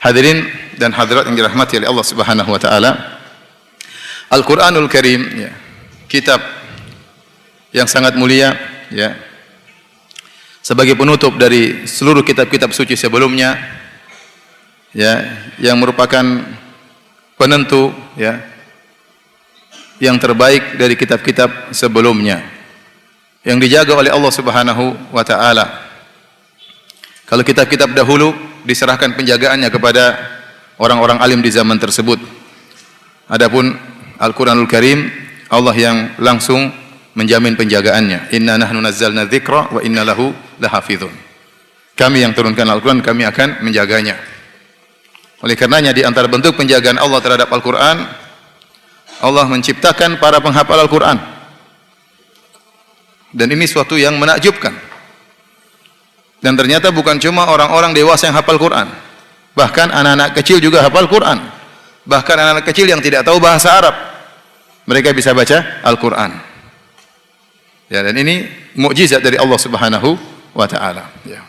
Hadirin dan hadirat yang dirahmati oleh Allah Subhanahu wa taala, Al-Qur'anul Karim, ya, kitab yang sangat mulia, ya, sebagai penutup dari seluruh kitab-kitab suci sebelumnya, ya, yang merupakan penentu, ya, yang terbaik dari kitab-kitab sebelumnya, yang dijaga oleh Allah Subhanahu wa taala. Kalau kitab-kitab dahulu diserahkan penjagaannya kepada orang-orang alim di zaman tersebut. Adapun Al-Qur'anul Karim, Allah yang langsung menjamin penjagaannya. Inna nahnu nazzalna dzikra wa inna lahu lahafizun. Kami yang turunkan Al-Qur'an, kami akan menjaganya. Oleh karenanya di antara bentuk penjagaan Allah terhadap Al-Qur'an, Allah menciptakan para penghafal Al-Qur'an. Dan ini suatu yang menakjubkan. Dan ternyata bukan cuma orang-orang dewasa yang hafal Quran. Bahkan anak-anak kecil juga hafal Quran. Bahkan anak-anak kecil yang tidak tahu bahasa Arab, mereka bisa baca Al-Quran. Ya, dan ini mukjizat dari Allah Subhanahu wa taala, ya.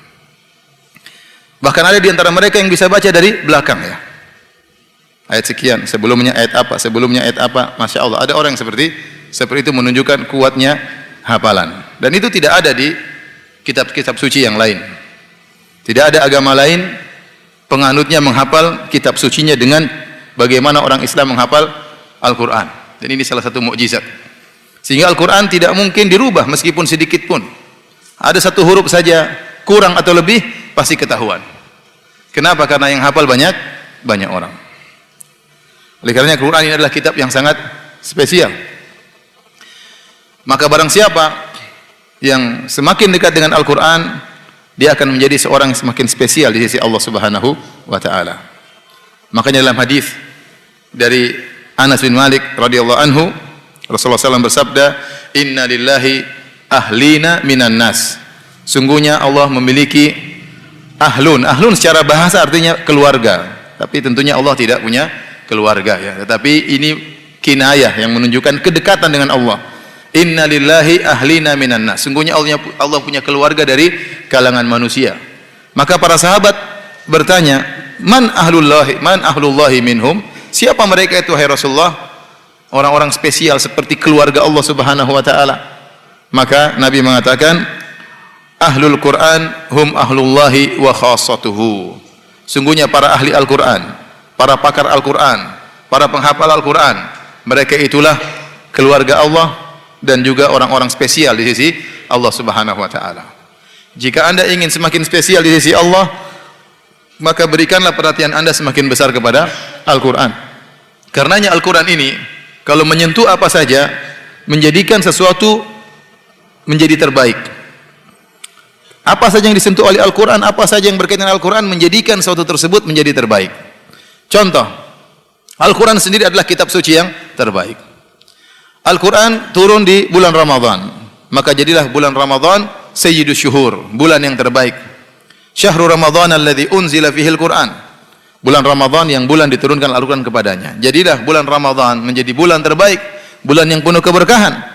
Bahkan ada di antara mereka yang bisa baca dari belakang, ya. Ayat sekian, sebelumnya ayat apa, sebelumnya ayat apa. Masya Allah, ada orang yang seperti itu, menunjukkan kuatnya hafalan. Dan itu tidak ada di kitab-kitab suci yang lain. Tidak ada agama lain penganutnya menghafal kitab sucinya dengan bagaimana orang Islam menghafal Al-Quran. Dan ini salah satu mukjizat. Sehingga Al-Quran tidak mungkin dirubah meskipun sedikit pun. Ada satu huruf saja kurang atau lebih pasti ketahuan. Kenapa? Karena yang hafal banyak orang. Oleh karena Al-Quran ini adalah kitab yang sangat spesial. Maka barang siapa yang semakin dekat dengan Al-Quran, dia akan menjadi seorang yang semakin spesial di sisi Allah Subhanahu wa ta'ala. Makanya dalam hadis dari Anas bin Malik radhiyallahu anhu, Rasulullah SAW bersabda, Inna lillahi ahlina minan nas. Sungguhnya Allah memiliki ahlun. Ahlun secara bahasa artinya keluarga. Tapi tentunya Allah tidak punya keluarga, ya. Tetapi ini kinayah yang menunjukkan kedekatan dengan Allah. Inna lillahi ahlina minan nas. Sungguhnya Allah punya keluarga dari kalangan manusia. Maka para sahabat bertanya, man ahlullahi minhum? Siapa mereka itu, hai Rasulullah? Orang-orang spesial seperti keluarga Allah Subhanahu wa taala. Maka Nabi mengatakan, ahlul Quran hum ahlullahi wa khassatuhu. Sungguhnya para ahli Al-Quran, para pakar Al-Quran, para penghafal Al-Quran, mereka itulah keluarga Allah dan juga orang-orang spesial di sisi Allah Subhanahu wa taala. Jika Anda ingin semakin spesial di sisi Allah, maka berikanlah perhatian Anda semakin besar kepada Al-Qur'an. Karenanya Al-Qur'an ini kalau menyentuh apa saja, menjadikan sesuatu menjadi terbaik. Apa saja yang disentuh oleh Al-Qur'an, apa saja yang berkaitan dengan Al-Qur'an, menjadikan sesuatu tersebut menjadi terbaik. Contoh, Al-Qur'an sendiri adalah kitab suci yang terbaik. Al-Quran turun di bulan Ramadan, maka jadilah bulan Ramadan sayyidus syuhur, bulan yang terbaik. Syahrul Ramadan alladzi unzila fihi Al-Quran. Bulan Ramadan yang bulan diturunkan Al-Quran kepadanya. Jadilah bulan Ramadan menjadi bulan terbaik, bulan yang penuh keberkahan.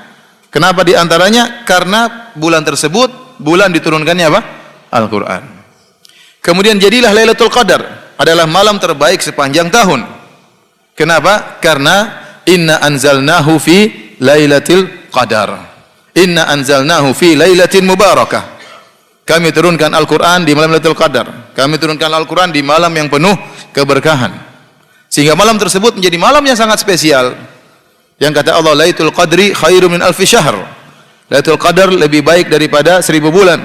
Kenapa di antaranya? Karena bulan tersebut bulan diturunkannya apa? Al-Quran. Kemudian jadilah Lailatul Qadar adalah malam terbaik sepanjang tahun. Kenapa? Karena Inna anzalnahu fi Lailatul Qadar. Inna anzalnahu fi Lailatin Mubarakah. Kami turunkan Al-Quran di malam Lailatul Qadar. Kami turunkan Al-Quran di malam yang penuh keberkahan. Sehingga malam tersebut menjadi malam yang sangat spesial. Yang kata Allah, Lailatul Qadri khairum min alfi syahr. Lailatul Qadar lebih baik daripada 1000 bulan.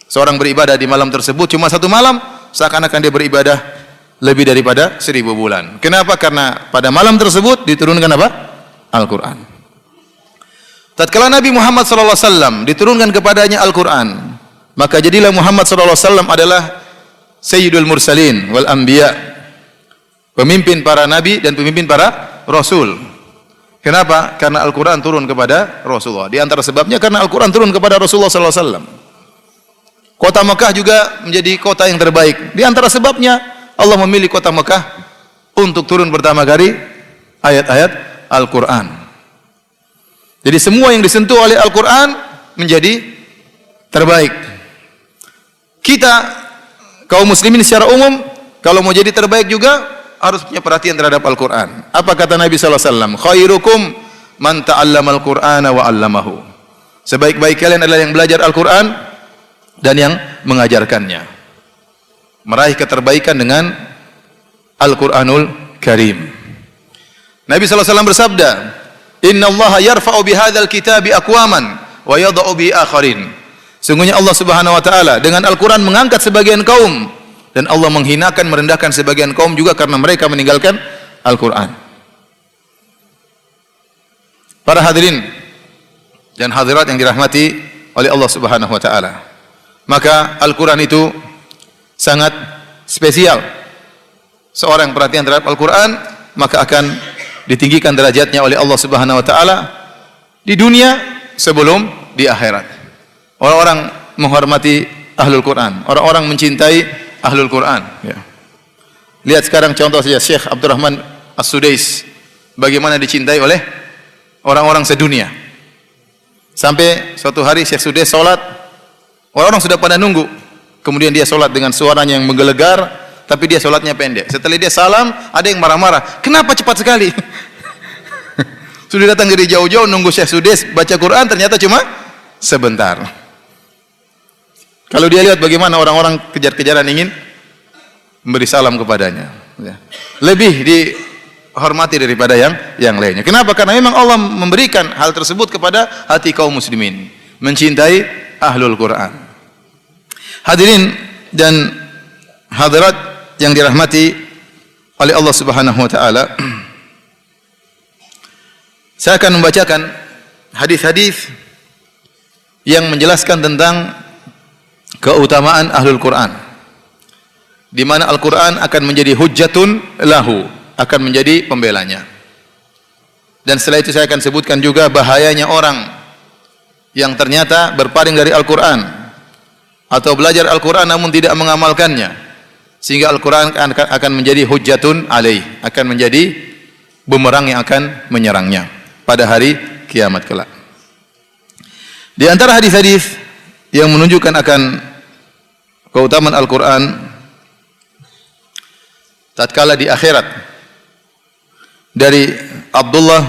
Seorang beribadah di malam tersebut cuma satu malam, seakan-akan dia beribadah lebih daripada 1000 bulan. Kenapa? Karena pada malam tersebut diturunkan apa? Al-Quran. Tatkala Nabi Muhammad SAW diturunkan kepadanya Al-Quran, maka jadilah Muhammad SAW adalah Sayyidul Mursalin wal Anbiya, pemimpin para nabi dan pemimpin para rasul. Kenapa? Karena Al-Quran turun kepada Rasulullah. Di antara sebabnya karena Al-Quran turun kepada Rasulullah SAW. Kota Mekah juga menjadi kota yang terbaik. Di antara sebabnya Allah memilih kota Mekah untuk turun pertama kali ayat-ayat Al-Quran. Jadi semua yang disentuh oleh Al-Quran menjadi terbaik. Kita kaum muslimin secara umum kalau mau jadi terbaik juga harus punya perhatian terhadap Al-Quran. Apa kata Nabi SAW? Khairukum man ta'allamal Qur'ana wa 'allamahu. Sebaik-baik kalian adalah yang belajar Al-Quran dan yang mengajarkannya. Meraih keterbaikan dengan Al-Quranul Karim. Nabi SAW bersabda, Inna Allah yarfa'u bihadzal kitabi aqwaman wa yadha'u bi akharin. Sungguhnya Allah Subhanahu wa taala dengan Al-Quran mengangkat sebagian kaum dan Allah menghinakan, merendahkan sebagian kaum juga karena mereka meninggalkan Al-Quran. Para hadirin dan hadirat yang dirahmati oleh Allah Subhanahu wa taala. Maka Al-Quran itu sangat spesial. Seorang yang perhatian terhadap Al-Quran, maka akan ditinggikan derajatnya oleh Allah Subhanahu wa taala di dunia sebelum di akhirat. Orang-orang menghormati Ahlul Quran, orang-orang mencintai Ahlul Quran, ya. Lihat sekarang contoh saja Syekh Abdurrahman As-Sudais, bagaimana dicintai oleh orang-orang sedunia. Sampai suatu hari Syekh Sudais salat, orang-orang sudah pada nunggu. Kemudian dia salat dengan suaranya yang menggelegar, tapi dia salatnya pendek. Setelah dia salam, ada yang marah-marah. Kenapa cepat sekali? Sudah datang dari jauh-jauh nunggu Syekh Sudais baca Quran, ternyata cuma sebentar. Kalau dia lihat bagaimana orang-orang kejar-kejaran ingin memberi salam kepadanya, ya. Lebih dihormati daripada yang lainnya. Kenapa? Karena memang Allah memberikan hal tersebut kepada hati kaum muslimin, mencintai Ahlul Quran. Hadirin dan hadirat yang dirahmati oleh Allah Subhanahu wa taala, saya akan membacakan hadis-hadis yang menjelaskan tentang keutamaan Ahlul Quran, di mana Al-Quran akan menjadi hujjatun lahu, akan menjadi pembelanya. Dan setelah itu saya akan sebutkan juga bahayanya orang yang ternyata berpaling dari Al-Quran atau belajar Al-Quran namun tidak mengamalkannya, sehingga Al-Quran akan menjadi hujjatun alaih, akan menjadi bumerang yang akan menyerangnya pada hari kiamat kelak. Di antara hadis-hadis yang menunjukkan akan keutamaan Al-Quran tatkala di akhirat, dari Abdullah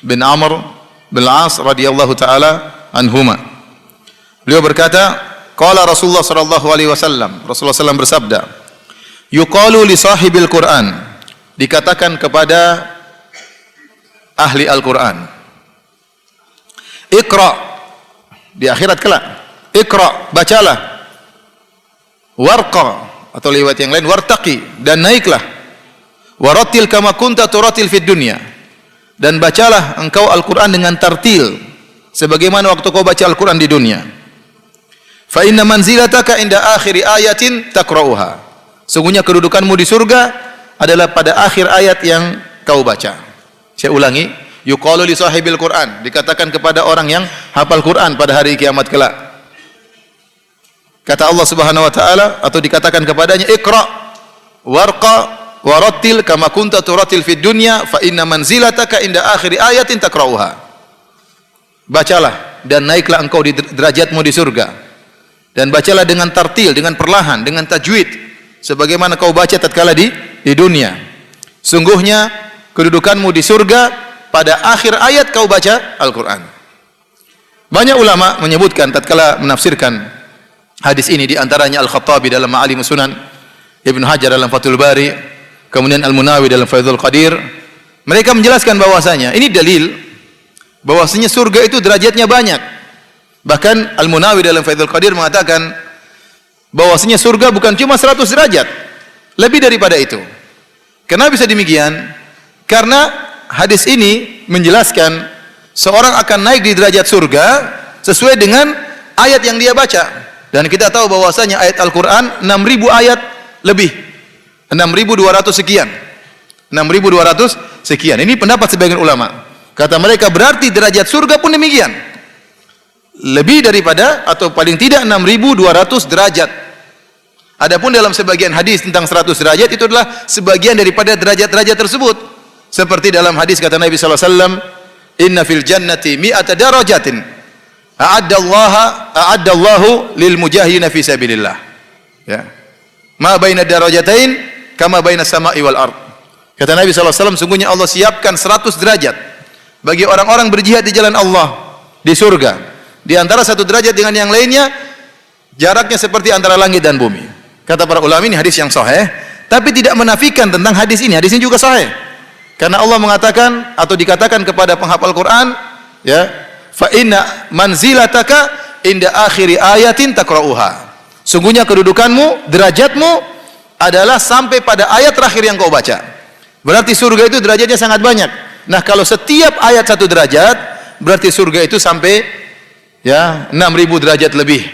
bin Amr bin Al-As radhiyallahu taala anhuma, beliau berkata, qala Rasulullah sallallahu alaihi wasallam, Rasulullah sallallahu bersabda, yuqalu li sahibil Quran, dikatakan kepada ahli Al-Quran, Iqra, di akhirat kelak, Iqra, bacalah, warqa, atau lewat yang lain wartaqi, dan naiklah, warattil kama kunta turatil fid dunya, dan bacalah engkau Al-Quran dengan tartil sebagaimana waktu kau baca Al-Quran di dunia. Fa inna manzilataka inda akhiri ayatin taqra'uha, sungguhnya kedudukanmu di surga adalah pada akhir ayat yang kau baca. Saya ulangi, yuqalu li sahibil Quran, dikatakan kepada orang yang hafal Quran pada hari kiamat kelak. Kata Allah Subhanahu wa taala, atau dikatakan kepadanya, Iqra warqa warattil kama kunta turatil fid dunya fa inna manzilataka inda akhiri ayatin taqra'uha. Bacalah dan naiklah engkau di derajatmu di surga. Dan bacalah dengan tartil, dengan perlahan, dengan tajwid sebagaimana kau baca tatkala di dunia. Sungguhnya kedudukanmu di surga pada akhir ayat kau baca Al-Quran. Banyak ulama menyebutkan tatkala menafsirkan hadis ini, di antaranya Al-Khattabi dalam Ma'alimus Sunan, Ibnu Hajar dalam Fathul Bari, kemudian Al-Munawi dalam Faidhul Qadir. Mereka menjelaskan bahwasanya ini dalil bahwasanya surga itu derajatnya banyak. Bahkan Al-Munawi dalam Faidhul Qadir mengatakan bahwasanya surga bukan cuma 100 derajat, lebih daripada itu. Kenapa bisa demikian? Karena hadis ini menjelaskan seorang akan naik di derajat surga sesuai dengan ayat yang dia baca. Dan kita tahu bahwasanya ayat Al-Quran 6.000 ayat lebih, 6.200 sekian, 6.200 sekian. Ini pendapat sebagian ulama. Kata mereka berarti derajat surga pun demikian, lebih daripada atau paling tidak 6.200 derajat. Adapun dalam sebagian hadis tentang 100 derajat, itu adalah sebagian daripada derajat-derajat tersebut. Seperti dalam hadis kata Nabi SAW, Inna fil jannati mi'ata darajatin a'addallahu lil mujahidina fi sabilillah. Ya. ma baina darajatain kama baina sama'i wal ard. Kata Nabi SAW, sungguhnya Allah siapkan 100 derajat bagi orang-orang berjihad di jalan Allah di surga. Di antara satu derajat dengan yang lainnya jaraknya seperti antara langit dan bumi. Kata para ulama, ini hadis yang sahih, tapi tidak menafikan tentang hadis ini. Hadis ini juga sahih. Karena Allah mengatakan atau dikatakan kepada penghafal Quran, ya, fa inna manzilataka inda akhiri ayatin taqra'uha. Sungguhnya kedudukanmu, derajatmu adalah sampai pada ayat terakhir yang kau baca. Berarti surga itu derajatnya sangat banyak. Nah, kalau setiap ayat 1 derajat, berarti surga itu sampai ya 6.000 derajat lebih.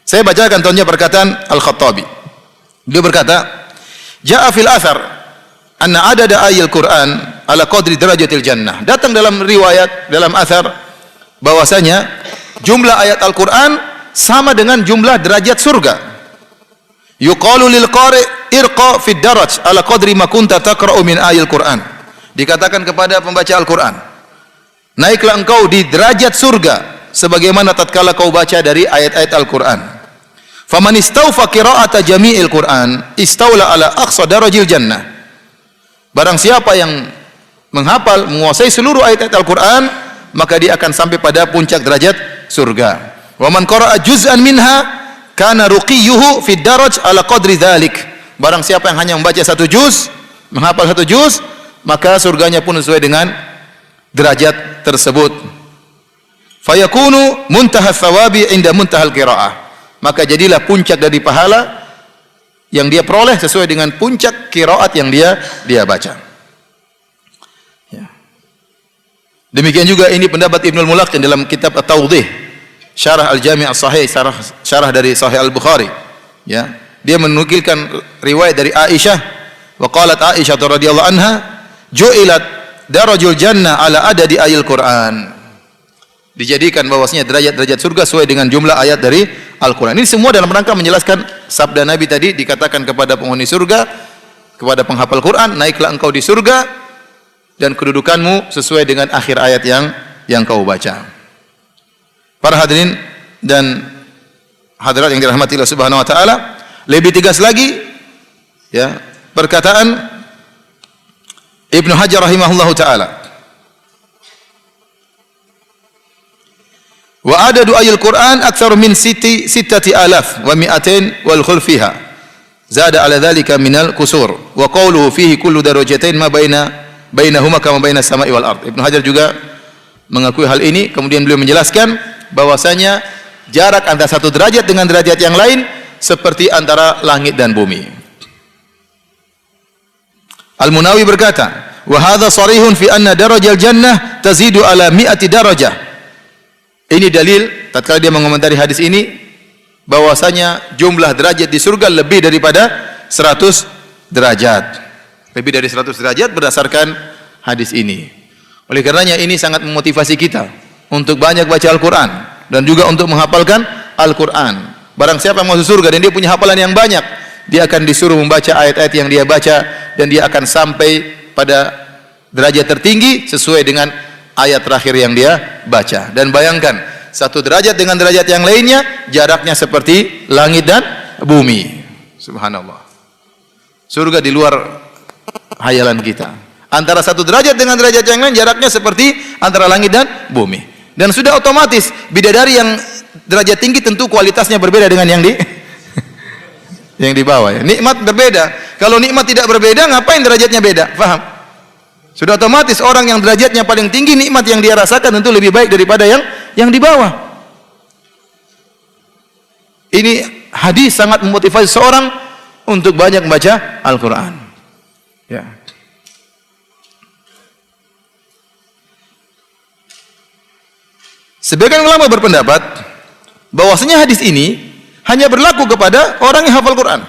Saya bacakan contohnya perkataan Al-Khattabi. Dia berkata, "Ja'a fil athar anna adada ayatil Qur'an ala qadri darajatil jannah." Datang dalam riwayat, dalam athar bahwasanya jumlah ayat Al-Qur'an sama dengan jumlah derajat surga. Yuqalu lil qari' irqa fid daraj ala qadri ma kunta taqra'u min ayatil Qur'an. Dikatakan kepada pembaca Al-Qur'an, naiklah engkau di derajat surga sebagaimana tatkala kau baca dari ayat-ayat Al-Qur'an. Faman istawfa qira'ata jami'il Qur'an istawla ala aqsa darajil jannah. Barang siapa yang menghafal, menguasai seluruh ayat-ayat Al-Qur'an, maka dia akan sampai pada puncak derajat surga. Wa man qara'a juz'an minha kana ruqiyuhu fid daraj ala qadri dzalik. Barang siapa yang hanya membaca 1 juz, menghafal 1 juz, maka surganya pun sesuai dengan derajat tersebut. Fayakunu muntaha thawabi inda muntahal qiraah. Maka jadilah puncak dari pahala yang dia peroleh sesuai dengan puncak qiraat yang dia baca. Ya. Demikian juga ini pendapat Ibnul Mulaqin dalam kitab At-Tawdih, Syarah Al-Jami' As-Sahih, syarah dari Sahih Al-Bukhari. Ya. Dia menukilkan riwayat dari Aisyah, wa qalat Aisyah radhiyallahu anha, ju'ilat darajul jannah ala adadi ayatil Qur'an. Dijadikan bahwasanya derajat-derajat surga sesuai dengan jumlah ayat dari Al-Qur'an. Ini semua dalam rangka menjelaskan sabda Nabi tadi, dikatakan kepada penghuni surga, kepada penghafal Quran, naiklah engkau di surga dan kedudukanmu sesuai dengan akhir ayat yang kau baca. Para hadirin dan hadirat yang dirahmati Allah Subhanahu wa taala, lebih tegas lagi ya perkataan Ibnu Hajar rahimahullahu taala, wa adadu ayatil Qur'an aktsar min sittati alaf wa mi'atain wal khulfiha zada ala dhalika minal kusur wa qawluhu fihi kullu darajatain ma bainahuma kama bainas sama'i wal ard. Ibnu Hajar juga mengakui hal ini, kemudian beliau menjelaskan bahwasanya jarak antara satu derajat dengan derajat yang lain seperti antara langit dan bumi. Al-Munawi berkata, wa hadha sarihun fi anna darajal jannah tazidu ala mi'ati darajah. Ini dalil tatkala dia mengomentari hadis ini bahwasanya jumlah derajat di surga lebih daripada 100 derajat. Lebih dari 100 derajat berdasarkan hadis ini. Oleh karenanya ini sangat memotivasi kita untuk banyak baca Al-Qur'an dan juga untuk menghafalkan Al-Qur'an. Barang siapa yang masuk surga dan dia punya hafalan yang banyak, dia akan disuruh membaca ayat-ayat yang dia baca dan dia akan sampai pada derajat tertinggi sesuai dengan ayat terakhir yang dia baca. Dan bayangkan, satu derajat dengan derajat yang lainnya jaraknya seperti langit dan bumi. Subhanallah. Surga di luar hayalan kita. Antara satu derajat dengan derajat yang lain jaraknya seperti antara langit dan bumi. Dan sudah otomatis bidadari yang derajat tinggi tentu kualitasnya berbeda dengan yang di bawah ya. Nikmat berbeda. Kalau nikmat tidak berbeda, ngapain derajatnya beda? Faham? Sudah otomatis orang yang derajatnya paling tinggi, nikmat yang dia rasakan tentu lebih baik daripada yang di bawah. Ini hadis sangat memotivasi seorang untuk banyak membaca Al-Qur'an. Ya. Sebagian ulama berpendapat bahwasanya hadis ini hanya berlaku kepada orang yang hafal Quran.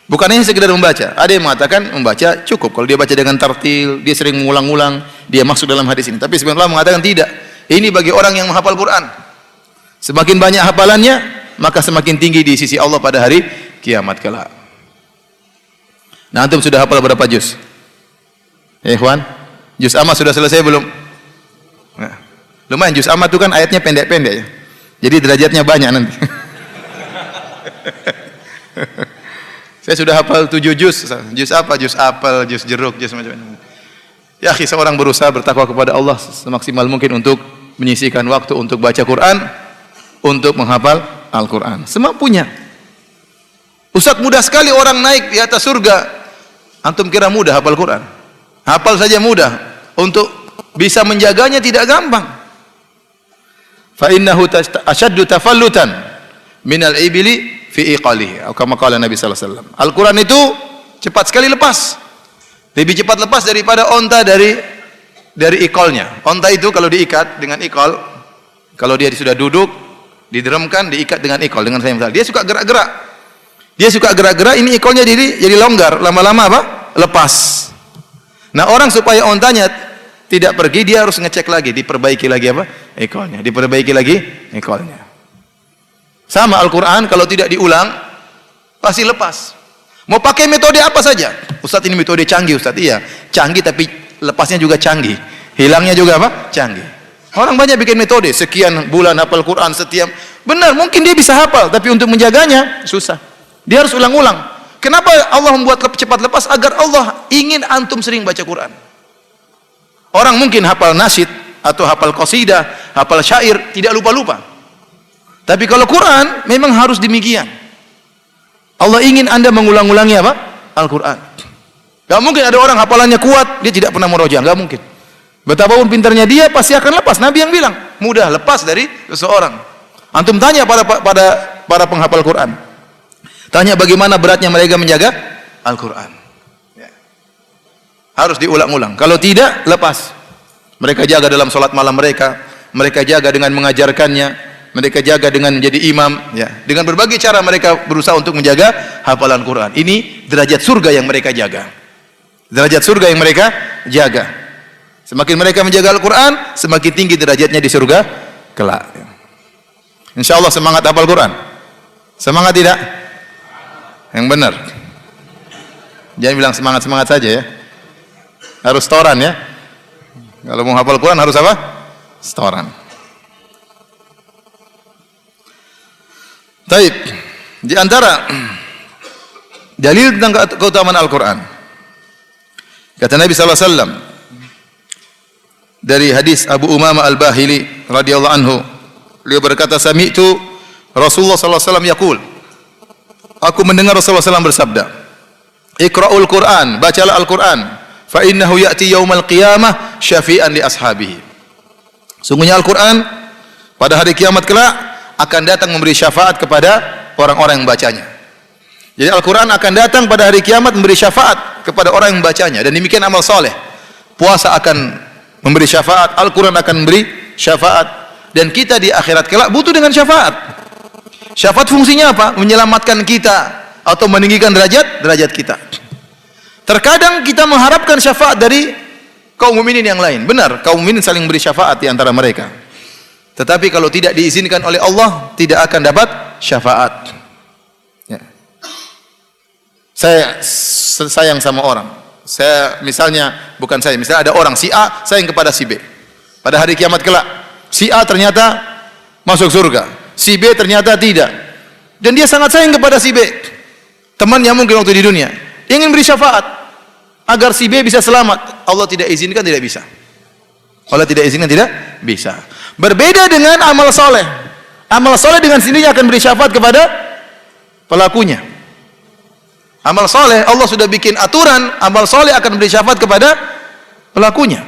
Bukan hanya sekedar membaca. Ada yang mengatakan membaca cukup. Kalau dia baca dengan tartil, dia sering mengulang-ulang, dia masuk dalam hadis ini. Tapi sebagian ulama mengatakan tidak. Ini bagi orang yang menghafal Quran. Semakin banyak hafalannya, maka semakin tinggi di sisi Allah pada hari kiamat kelak. Nah, antum sudah hafal berapa juz? Ikhwan, juz amma sudah selesai belum? Nah, lumayan, juz amma itu kan ayatnya pendek-pendek ya. Jadi derajatnya banyak nanti. Saya sudah hafal 7 juz. Juz apa? Juz apel, juz jeruk, juz macam-macam. Ya akhi, seorang berusaha bertakwa kepada Allah semaksimal mungkin untuk menyisihkan waktu untuk baca Quran, untuk menghafal Al-Quran. Semampunya. Ustaz, mudah sekali orang naik di atas surga. Antum kira mudah hafal Quran? Hafal saja mudah. Untuk bisa menjaganya tidak gampang. Fa innahu ashaddu tafallutan minal ibili fi iqalihi. Atau kama qala Nabi sallallahu alaihi wasallam. Al-Quran itu cepat sekali lepas. Lebih cepat lepas daripada onta dari ikolnya. Onta itu kalau diikat dengan ikol, kalau dia sudah duduk, dideremkan, diikat dengan ikol, dengan sayap. Dia suka gerak-gerak. Dia suka gerak-gerak, ini ikolnya jadi longgar, lama-lama apa? Lepas. Nah, orang supaya ontanya tidak pergi, dia harus ngecek lagi, diperbaiki lagi apa? Ikolnya, diperbaiki lagi ikolnya. Sama Al-Quran, kalau tidak diulang, pasti lepas. Mau pakai metode apa saja. Ustaz, ini metode canggih, Ustaz. Iya, canggih tapi lepasnya juga canggih. Hilangnya juga apa? Canggih. Orang banyak bikin metode, sekian bulan hafal Quran, setiap. Benar, mungkin dia bisa hafal, tapi untuk menjaganya susah. Dia harus ulang-ulang. Kenapa Allah membuat cepat lepas? Agar Allah ingin antum sering baca Quran. Orang mungkin hafal nasyid atau hafal qasidah, hafal syair, tidak lupa-lupa. Tapi kalau Quran memang harus demikian. Allah ingin Anda mengulang-ulangi apa? Al-Quran. Gak mungkin ada orang hafalannya kuat, dia tidak pernah murojaah, gak mungkin. Betapapun pintarnya dia, pasti akan lepas. Nabi yang bilang, mudah lepas dari seseorang. Antum tanya para penghafal Quran. Tanya bagaimana beratnya mereka menjaga Al-Quran. Ya. Harus diulang-ulang. Kalau tidak, lepas. Mereka jaga dalam sholat malam mereka jaga dengan mengajarkannya, mereka jaga dengan menjadi imam, ya. Dengan berbagai cara mereka berusaha untuk menjaga hafalan Quran. Ini derajat surga yang mereka jaga. Derajat surga yang mereka jaga. Semakin mereka menjaga Al-Quran, semakin tinggi derajatnya di surga kelak. Insyaallah semangat hafal Quran. Semangat tidak? Yang benar. Jangan bilang semangat-semangat saja ya. Harus setoran ya. Kalau mau hafal Quran harus apa? Setoran. Taib. Di antara dalil tentang keutamaan Al-Quran, kata Nabi sallallahu alaihi wasallam dari hadis Abu Umamah Al-Bahili radhiyallahu anhu, beliau berkata, sami'tu Rasulullah sallallahu alaihi wasallam yaqul, aku mendengar Rasulullah SAW bersabda, Iqra'ul Quran, bacalah Al-Quran, fa innahu ya'ti yaumal qiyamah syafi'an li ashabihi. Sungguhnya Al-Quran pada hari kiamat kelak akan datang memberi syafaat kepada orang-orang yang membacanya. Jadi Al-Quran akan datang pada hari kiamat memberi syafaat kepada orang yang membacanya. Dan demikian amal soleh. Puasa akan memberi syafaat, Al-Quran akan memberi syafaat. Dan kita di akhirat kelak butuh dengan syafaat. Syafaat fungsinya apa? Menyelamatkan kita atau meninggikan derajat kita. Terkadang kita mengharapkan syafaat dari kaum mukminin yang lain. Benar, kaum mukminin saling beri syafaat di antara mereka. Tetapi kalau tidak diizinkan oleh Allah, tidak akan dapat syafaat. Ya. Saya sayang sama orang. Misalnya ada orang si A sayang kepada si B. Pada hari kiamat kelak, si A ternyata masuk surga, si B ternyata tidak. Dan dia sangat sayang kepada si B. Temannya mungkin waktu di dunia, ingin beri syafaat agar si B bisa selamat. Allah tidak izinkan, tidak bisa. Allah tidak izinkan, tidak bisa. Berbeda dengan amal soleh. Amal soleh dengan sendirinya akan beri syafaat kepada pelakunya. Amal soleh, Allah sudah bikin aturan, amal soleh akan beri syafaat kepada pelakunya.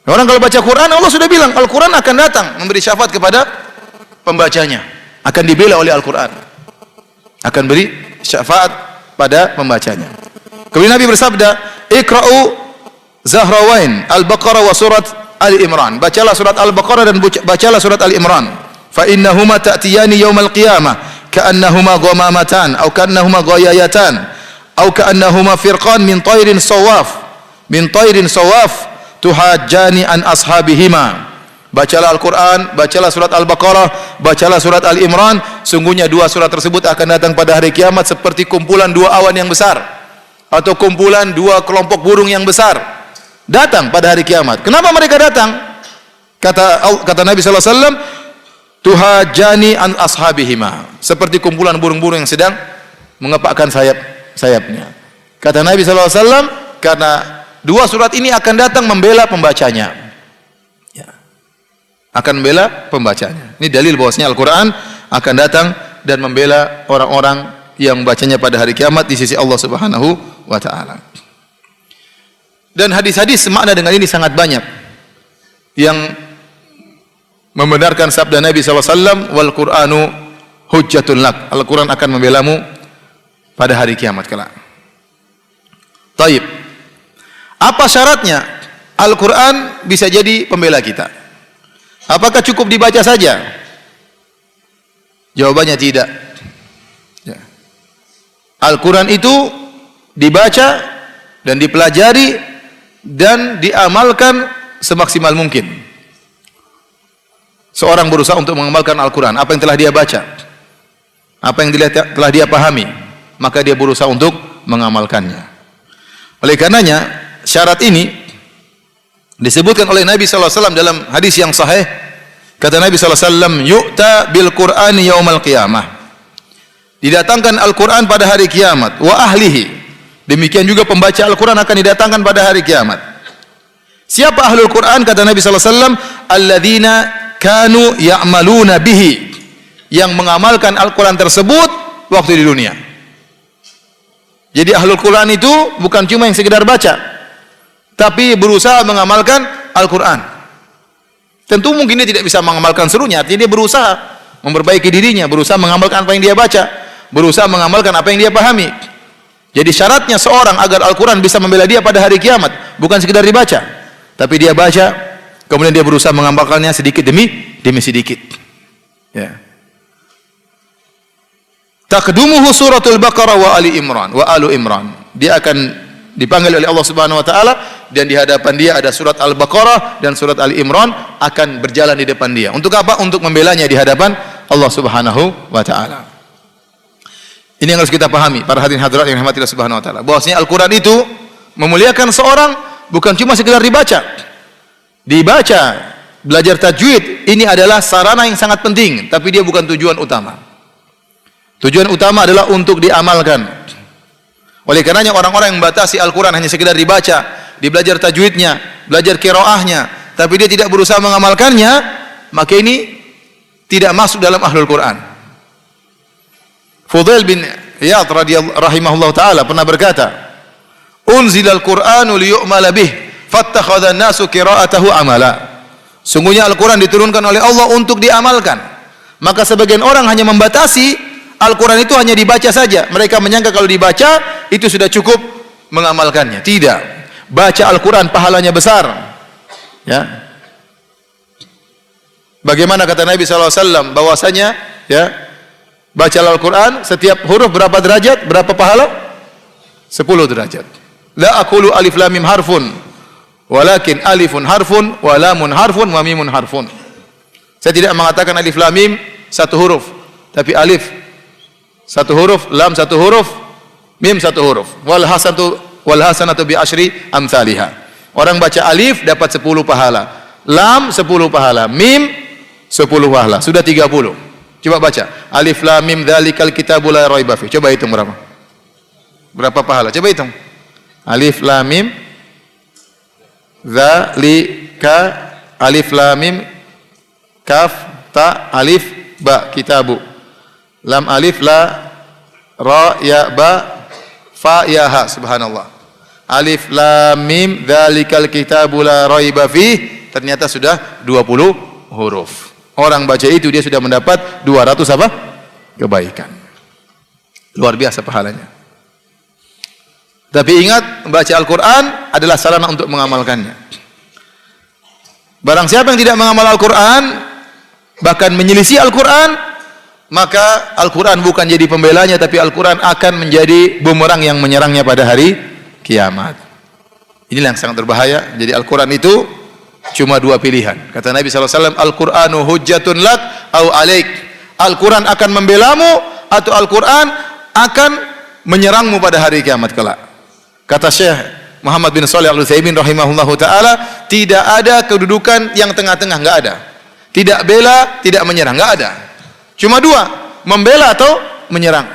Orang kalau baca Quran, Allah sudah bilang, Al-Quran akan datang memberi syafaat kepada pembacanya. Akan dibela oleh Al-Quran. Akan beri syafaat pada pembacanya. Kemudian Nabi bersabda, Iqra'u Zahrawain, Al-Baqarah wa surat Ali Imran. Bacalah surat Al-Baqarah dan bacalah surat Ali Imran. Fa innahuma ta'tiyani yaumal qiyamah ka'annahuma ghamamatan aw ka'annahuma ghayayatan aw ka'annahuma firqan min tayrin sawaf tuhajjani an ashabihima. Bacalah Al-Quran, bacalah surat Al-Baqarah, bacalah surat Ali Imran. Sungguhnya dua surat tersebut akan datang pada hari kiamat seperti kumpulan dua awan yang besar atau kumpulan dua kelompok burung yang besar. Datang pada hari kiamat. Kenapa mereka datang? Kata Nabi sallallahu alaihi wasallam, tuhajani an ashabihima, seperti kumpulan burung-burung yang sedang mengepakkan sayapnya. Kata Nabi SAW, karena dua surat ini akan datang membela pembacanya. Ya. Akan membela pembacanya. Ini dalil bahwasanya Al-Quran akan datang dan membela orang-orang yang membacanya pada hari kiamat di sisi Allah Subhanahu wa Ta'ala. Dan hadis-hadis semakna dengan ini sangat banyak yang membenarkan sabda Nabi SAW, wal Qur'anu hujjatun lak. Al-Quran akan membelamu pada hari kiamat kelak. Taib. Apa syaratnya Al-Quran bisa jadi pembela kita? Apakah cukup dibaca saja? Jawabannya tidak. Ya. Al-Quran itu dibaca dan dipelajari dan diamalkan semaksimal mungkin. Seorang berusaha untuk mengamalkan Al-Quran, apa yang telah dia baca, apa yang telah dia pahami, maka dia berusaha untuk mengamalkannya. Oleh karenanya, syarat ini disebutkan oleh Nabi SAW dalam hadis yang sahih. Kata Nabi SAW, yu'ta bil Qur'ani yaumal qiyamah. Didatangkan Al-Quran pada hari kiamat. Wa ahlihi. Demikian juga pembaca Al-Quran akan didatangkan pada hari kiamat. Siapa ahlul Quran? Kata Nabi SAW, alladzina kanu ya'maluna bihi. Yang mengamalkan Al-Quran tersebut waktu di dunia. Jadi ahlul Quran itu bukan cuma yang sekedar baca, tapi berusaha mengamalkan Al-Quran. Tentu mungkin dia tidak bisa mengamalkan seluruhnya, artinya dia berusaha memperbaiki dirinya, berusaha mengamalkan apa yang dia baca, berusaha mengamalkan apa yang dia pahami. Jadi syaratnya seorang agar Al-Quran bisa membela dia pada hari kiamat, bukan sekedar dibaca, tapi dia baca, kemudian dia berusaha mengamalkannya sedikit demi sedikit. Ya. Taqdumuhu suratul Baqarah wa Ali Imran wa Alu Imran. Dia akan dipanggil oleh Allah Subhanahu wa taala dan di hadapan dia ada surat Al-Baqarah dan surat Ali Imran akan berjalan di depan dia. Untuk apa? Untuk membelanya di hadapan Allah Subhanahu wa taala. Ini yang harus kita pahami para hadirin hadirat yang dirahmati Allah Subhanahu wa taala. Bahwasanya Al-Qur'an itu memuliakan seorang bukan cuma sekedar dibaca. Dibaca, belajar tajwid, ini adalah sarana yang sangat penting, tapi dia bukan tujuan utama. Tujuan utama adalah untuk diamalkan. Oleh karenanya orang-orang yang membatasi Al-Quran hanya sekedar dibaca, dibelajar tajwidnya, belajar qiraahnya, tapi dia tidak berusaha mengamalkannya, maka ini tidak masuk dalam ahlul Quran. Fudail bin Iyad rahimahullah ta'ala pernah berkata, unzilal Qur'anu liyu'mala bih, fattakhadha an-nasu qira'atahu amala. Sungguhnya Al-Quran diturunkan oleh Allah untuk diamalkan. Maka sebagian orang hanya membatasi Al-Quran itu hanya dibaca saja. Mereka menyangka kalau dibaca itu sudah cukup mengamalkannya. Tidak. Baca Al-Quran pahalanya besar. Ya. Bagaimana kata Nabi SAW bahwasanya ya, baca Al-Quran setiap huruf berapa derajat? Berapa pahala? 10 derajat. La aqulu alif lam mim harfun, walakin alifun harfun, wa lamun harfun, wa mimun harfun. Saya tidak mengatakan alif lam mim satu huruf, tapi alif satu huruf, lam satu huruf, mim satu huruf. Wal hasanatu bi asyri amsalihha. Orang baca alif dapat 10 pahala, lam 10 pahala, mim 10 pahala, sudah 30. Coba baca. Alif lam mim dzalikal kitabul la raiba fi. Coba hitung berapa? Berapa pahala? Coba hitung. Alif lam mim dzalika, alif lam mim kaf ta alif ba kitabu. Lam alif la ra ya ba fa ya ha. Subhanallah. Alif lam mim dzalikal kitabul la raiba fi, ternyata sudah 20 huruf. Orang baca itu dia sudah mendapat 200 apa? Kebaikan. Luar biasa pahalanya. Tapi ingat, membaca Al-Quran adalah sarana untuk mengamalkannya. Barang siapa yang tidak mengamal Al-Quran, bahkan menyelisih Al-Quran, maka Al-Quran bukan jadi pembelanya, tapi Al-Quran akan menjadi bumerang yang menyerangnya pada hari kiamat. Inilah yang sangat berbahaya. Jadi Al-Quran itu cuma 2 pilihan. Kata Nabi SAW, Al-Qur'anu hujjatun lak au alaik. Al-Quran akan membelamu atau Al-Quran akan menyerangmu pada hari kiamat kelak. Kata Syekh Muhammad bin Shalih Al-Utsaimin rahimahullahu ta'ala, tidak ada kedudukan yang tengah-tengah, enggak ada. Tidak bela, tidak menyerang, enggak ada. Cuma dua, membela atau menyerang.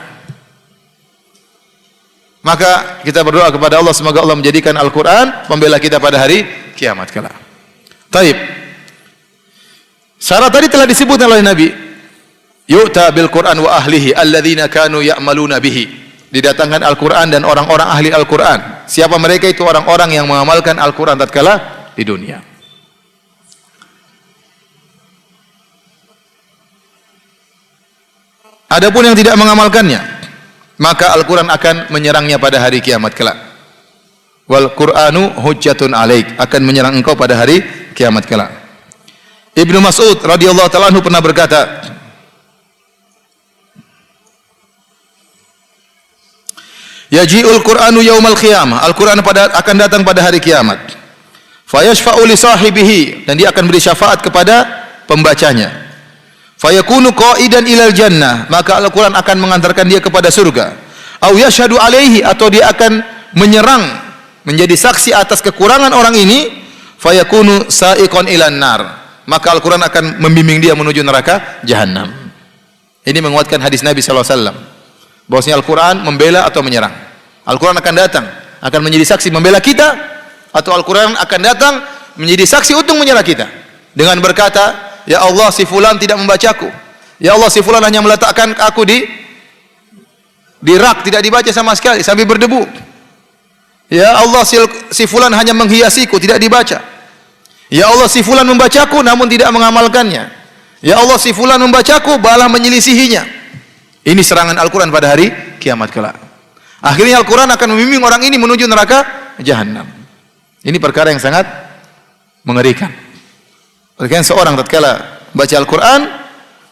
Maka kita berdoa kepada Allah semoga Allah menjadikan Al-Qur'an pembela kita pada hari kiamat kelak. Taib. Syarat tadi telah disebut oleh Nabi. Yu'ta bil Qur'an wa ahlihi alladzina kanu ya'maluna bihi. Didatangkan Al-Qur'an dan orang-orang ahli Al-Qur'an. Siapa mereka? Itu orang-orang yang mengamalkan Al-Qur'an tatkala di dunia. Adapun yang tidak mengamalkannya, maka Al-Qur'an akan menyerangnya pada hari kiamat kelak. Wal Qur'anu hujjatun 'alaik, akan menyerang engkau pada hari kiamat kelak. Ibnu Mas'ud radhiyallahu ta'ala anhu pernah berkata, Yaji'ul Qur'anu yaumal qiyamah, Al-Qur'an akan datang pada hari kiamat. Fayashfa'u li sahibihi, dan dia akan beri syafaat kepada pembacanya. Fayakunu qa'idan ilal jannah, maka Al-Qur'an akan mengantarkan dia kepada surga. Au yashhadu alaihi, atau dia akan menyerang, menjadi saksi atas kekurangan orang ini. Fayakunu sa'iqan ilan nar, maka Al-Qur'an akan membimbing dia menuju neraka jahanam. Ini menguatkan hadis Nabi sallallahu alaihi wasallam bahwasanya Al-Qur'an membela atau menyerang. Al-Qur'an akan datang, akan menjadi saksi membela kita, atau Al-Qur'an akan datang menjadi saksi untuk menyerang kita dengan berkata, ya Allah, si fulan tidak membacaku. Ya Allah, si fulan hanya meletakkan aku di rak, tidak dibaca sama sekali sampai berdebu. Ya Allah, si fulan hanya menghiasiku, tidak dibaca. Ya Allah, si fulan membacaku namun tidak mengamalkannya. Ya Allah, si fulan membacaku malah menyelisihinya. Ini serangan Al-Qur'an pada hari kiamat kelak. Akhirnya Al-Qur'an akan membimbing orang ini menuju neraka jahanam. Ini perkara yang sangat mengerikan. Oleh karena seorang tatkala baca Al-Quran,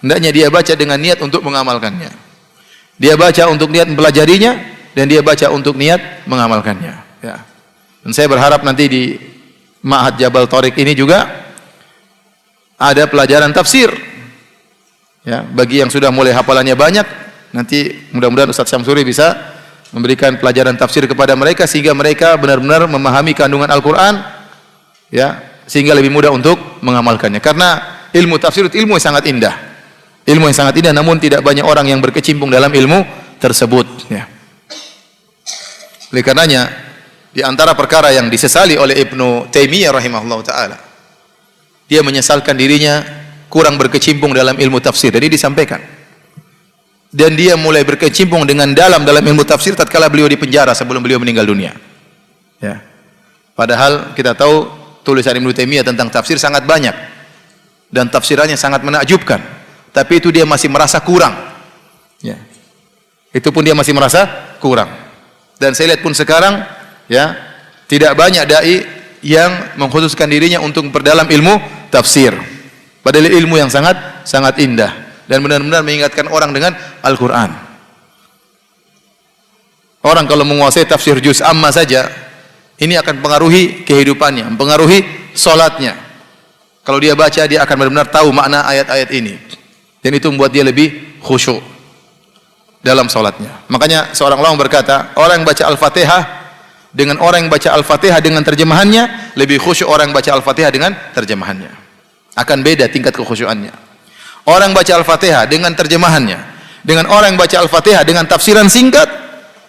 hendaknya dia baca dengan niat untuk mengamalkannya. Dia baca untuk niat mempelajarinya, dan dia baca untuk niat mengamalkannya. Ya. Dan saya berharap nanti di Ma'had Jabal Thariq ini juga ada pelajaran tafsir. Ya, bagi yang sudah mulai hafalannya banyak, nanti mudah-mudahan Ustaz Syamsuri bisa memberikan pelajaran tafsir kepada mereka sehingga mereka benar-benar memahami kandungan Al-Quran. Ya, sehingga lebih mudah untuk mengamalkannya. Karena ilmu tafsir itu ilmu yang sangat indah. Ilmu yang sangat indah, namun tidak banyak orang yang berkecimpung dalam ilmu tersebut. Ya. Oleh karenanya, di antara perkara yang disesali oleh Ibnu Taimiyah rahimahullah ta'ala, dia menyesalkan dirinya kurang berkecimpung dalam ilmu tafsir. Jadi disampaikan. Dan dia mulai berkecimpung dengan dalam ilmu tafsir tatkala beliau di penjara sebelum beliau meninggal dunia. Ya. Padahal kita tahu tulisan Ibnu Taimiyah tentang tafsir sangat banyak dan tafsirannya sangat menakjubkan, tapi itu dia masih merasa kurang. Ya. Itu pun dia masih merasa kurang. Dan saya lihat pun sekarang, ya, tidak banyak dai yang mengkhususkan dirinya untuk memperdalam ilmu tafsir. Padahal ilmu yang sangat indah dan benar-benar mengingatkan orang dengan Al-Qur'an. Orang kalau menguasai tafsir juz amma saja, ini akan mempengaruhi kehidupannya, mempengaruhi salatnya. Kalau dia baca, dia akan benar-benar tahu makna ayat-ayat ini. Dan itu membuat dia lebih khusyuk dalam salatnya. Makanya seorang ulama berkata, orang yang baca Al-Fatihah dengan orang yang baca Al-Fatihah dengan terjemahannya, lebih khusyuk orang yang baca Al-Fatihah dengan terjemahannya. Akan beda tingkat kekhusyuannya. Orang baca Al-Fatihah dengan terjemahannya, dengan orang yang baca Al-Fatihah dengan tafsiran singkat,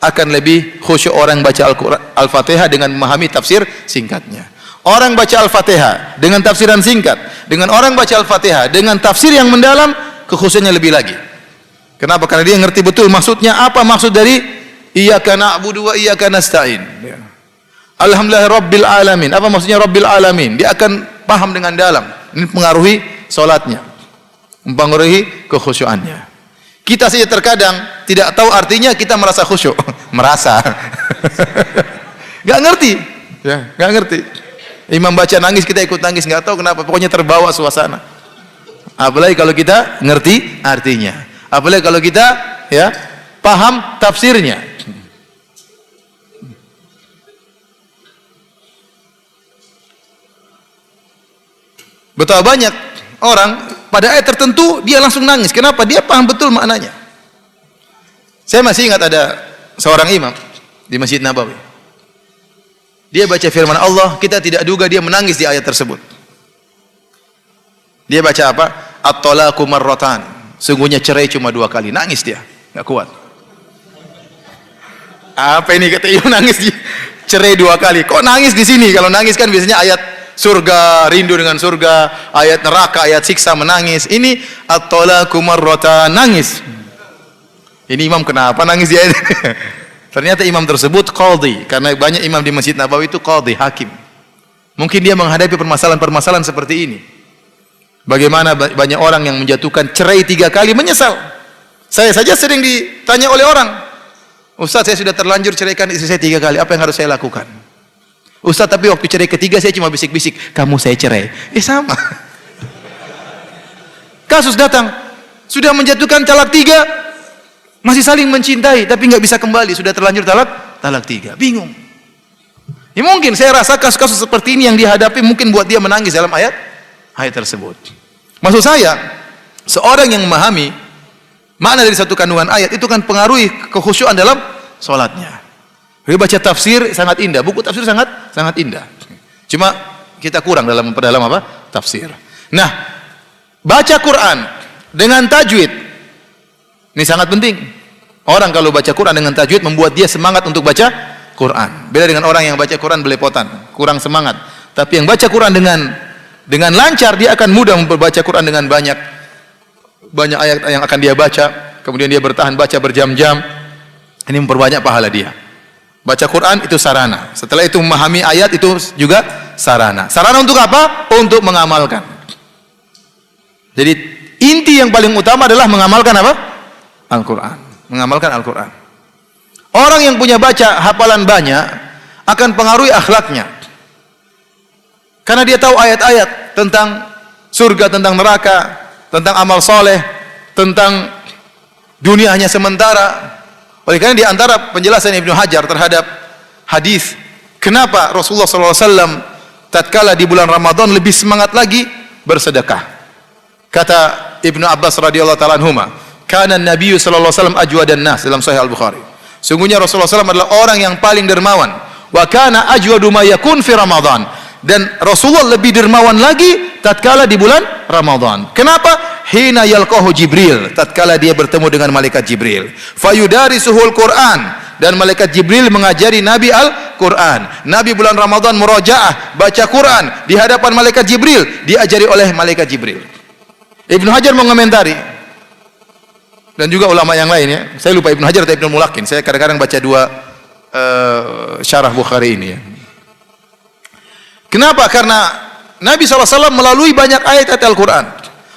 akan lebih khusyuk orang baca Al-Fatihah dengan memahami tafsir singkatnya. Orang baca Al-Fatihah dengan tafsiran singkat, dengan orang baca Al-Fatihah dengan tafsir yang mendalam, kekhusyuannya lebih lagi. Kenapa? Karena dia ngerti betul maksudnya apa, maksud dari iyyaka na'budu wa iyyaka nasta'in. Alhamdulillah rabbil alamin. Apa maksudnya rabbil alamin? Dia akan paham dengan dalam. Ini mempengaruhi salatnya, mempengaruhi kekhusyuannya. Kita saja terkadang tidak tahu artinya, kita merasa khusyuk. Merasa. Gak ngerti. Ya, gak ngerti. Imam baca nangis, kita ikut nangis, gak tahu kenapa. Pokoknya terbawa suasana. Apalagi kalau kita ngerti artinya. Apalagi kalau kita ya paham tafsirnya. Betapa banyak orang pada ayat tertentu dia langsung nangis. Kenapa? Dia paham betul maknanya. Saya masih ingat ada seorang imam di Masjid Nabawi. Dia baca firman Allah, kita tidak duga dia menangis di ayat tersebut. Dia baca apa? At-talaqu marratan. Sungguhnya cerai cuma 2 kali. Nangis dia, enggak kuat. Apa ini kata Imam nangis dia? Cerai 2 kali. Kok nangis di sini? Kalau nangis kan biasanya ayat surga, rindu dengan surga, ayat neraka, ayat siksa menangis. Ini at-talaqu marratan, nangis. Ini imam kenapa nangis dia? Ternyata imam tersebut qadhi, karena banyak imam di Masjid Nabawi itu qadhi, hakim. Mungkin dia menghadapi permasalahan-permasalahan seperti ini. Bagaimana banyak orang yang menjatuhkan cerai 3 kali menyesal. Saya saja sering ditanya oleh orang, Ustaz, saya sudah terlanjur ceraikan istri saya 3 kali, apa yang harus saya lakukan? Ustaz, tapi waktu cerai ketiga saya cuma bisik-bisik, kamu saya cerai. Sama. Kasus datang, sudah menjatuhkan talak 3, masih saling mencintai, tapi nggak bisa kembali, sudah terlanjur talak 3, bingung. Ya mungkin saya rasa kasus-kasus seperti ini yang dihadapi mungkin buat dia menangis dalam ayat tersebut. Maksud saya, seorang yang memahami makna dari satu kandungan ayat itu kan pengaruhi kekhusyuan dalam sholatnya. Dia baca tafsir sangat indah, buku tafsir sangat indah. Cuma kita kurang dalam apa? Tafsir. Nah, baca Quran dengan tajwid ini sangat penting. Orang kalau baca Quran dengan tajwid membuat dia semangat untuk baca Quran. Beda dengan orang yang baca Quran belepotan, kurang semangat. Tapi yang baca Quran dengan lancar, dia akan mudah membaca Quran dengan banyak ayat yang akan dia baca. Kemudian dia bertahan baca berjam-jam. Ini memperbanyak pahala dia. Baca Quran itu sarana. Setelah itu memahami ayat itu juga sarana. Sarana untuk apa? Untuk mengamalkan. Jadi inti yang paling utama adalah mengamalkan apa? Al-Quran, mengamalkan Al-Quran. Orang yang punya baca hafalan banyak akan pengaruhi akhlaknya, karena dia tahu ayat-ayat tentang surga, tentang neraka, tentang amal soleh, tentang dunia hanya sementara. Oleh karena di antara penjelasan Ibnu Hajar terhadap hadis kenapa Rasulullah SAW tatkala di bulan Ramadan lebih semangat lagi bersedekah, kata Ibnu Abbas radhiyallahu ta'ala anhuma, karena Nabi sallallahu alaihi wasallam ajwadan nas, dalam Sahih Al-Bukhari. Sungguhnya Rasulullah SAW adalah orang yang paling dermawan. Wa kana ajwadu ma yakun fi Ramadan. Dan Rasulullah lebih dermawan lagi tatkala di bulan Ramadan. Kenapa? Hina yalqahu Jibril, tatkala dia bertemu dengan malaikat Jibril. Fayudarisuhul Quran, dan malaikat Jibril mengajari Nabi Al-Quran. Nabi bulan Ramadan murajaah, baca Quran di hadapan malaikat Jibril, diajari oleh malaikat Jibril. Ibnu Hajar mengomentari, dan juga ulama yang lain ya. Saya lupa Ibnu Hajar atau Ibnu Mulakin. Saya kadang-kadang baca 2 syarah Bukhari ini ya. Kenapa? Karena Nabi SAW melalui banyak ayat-ayat Al-Quran.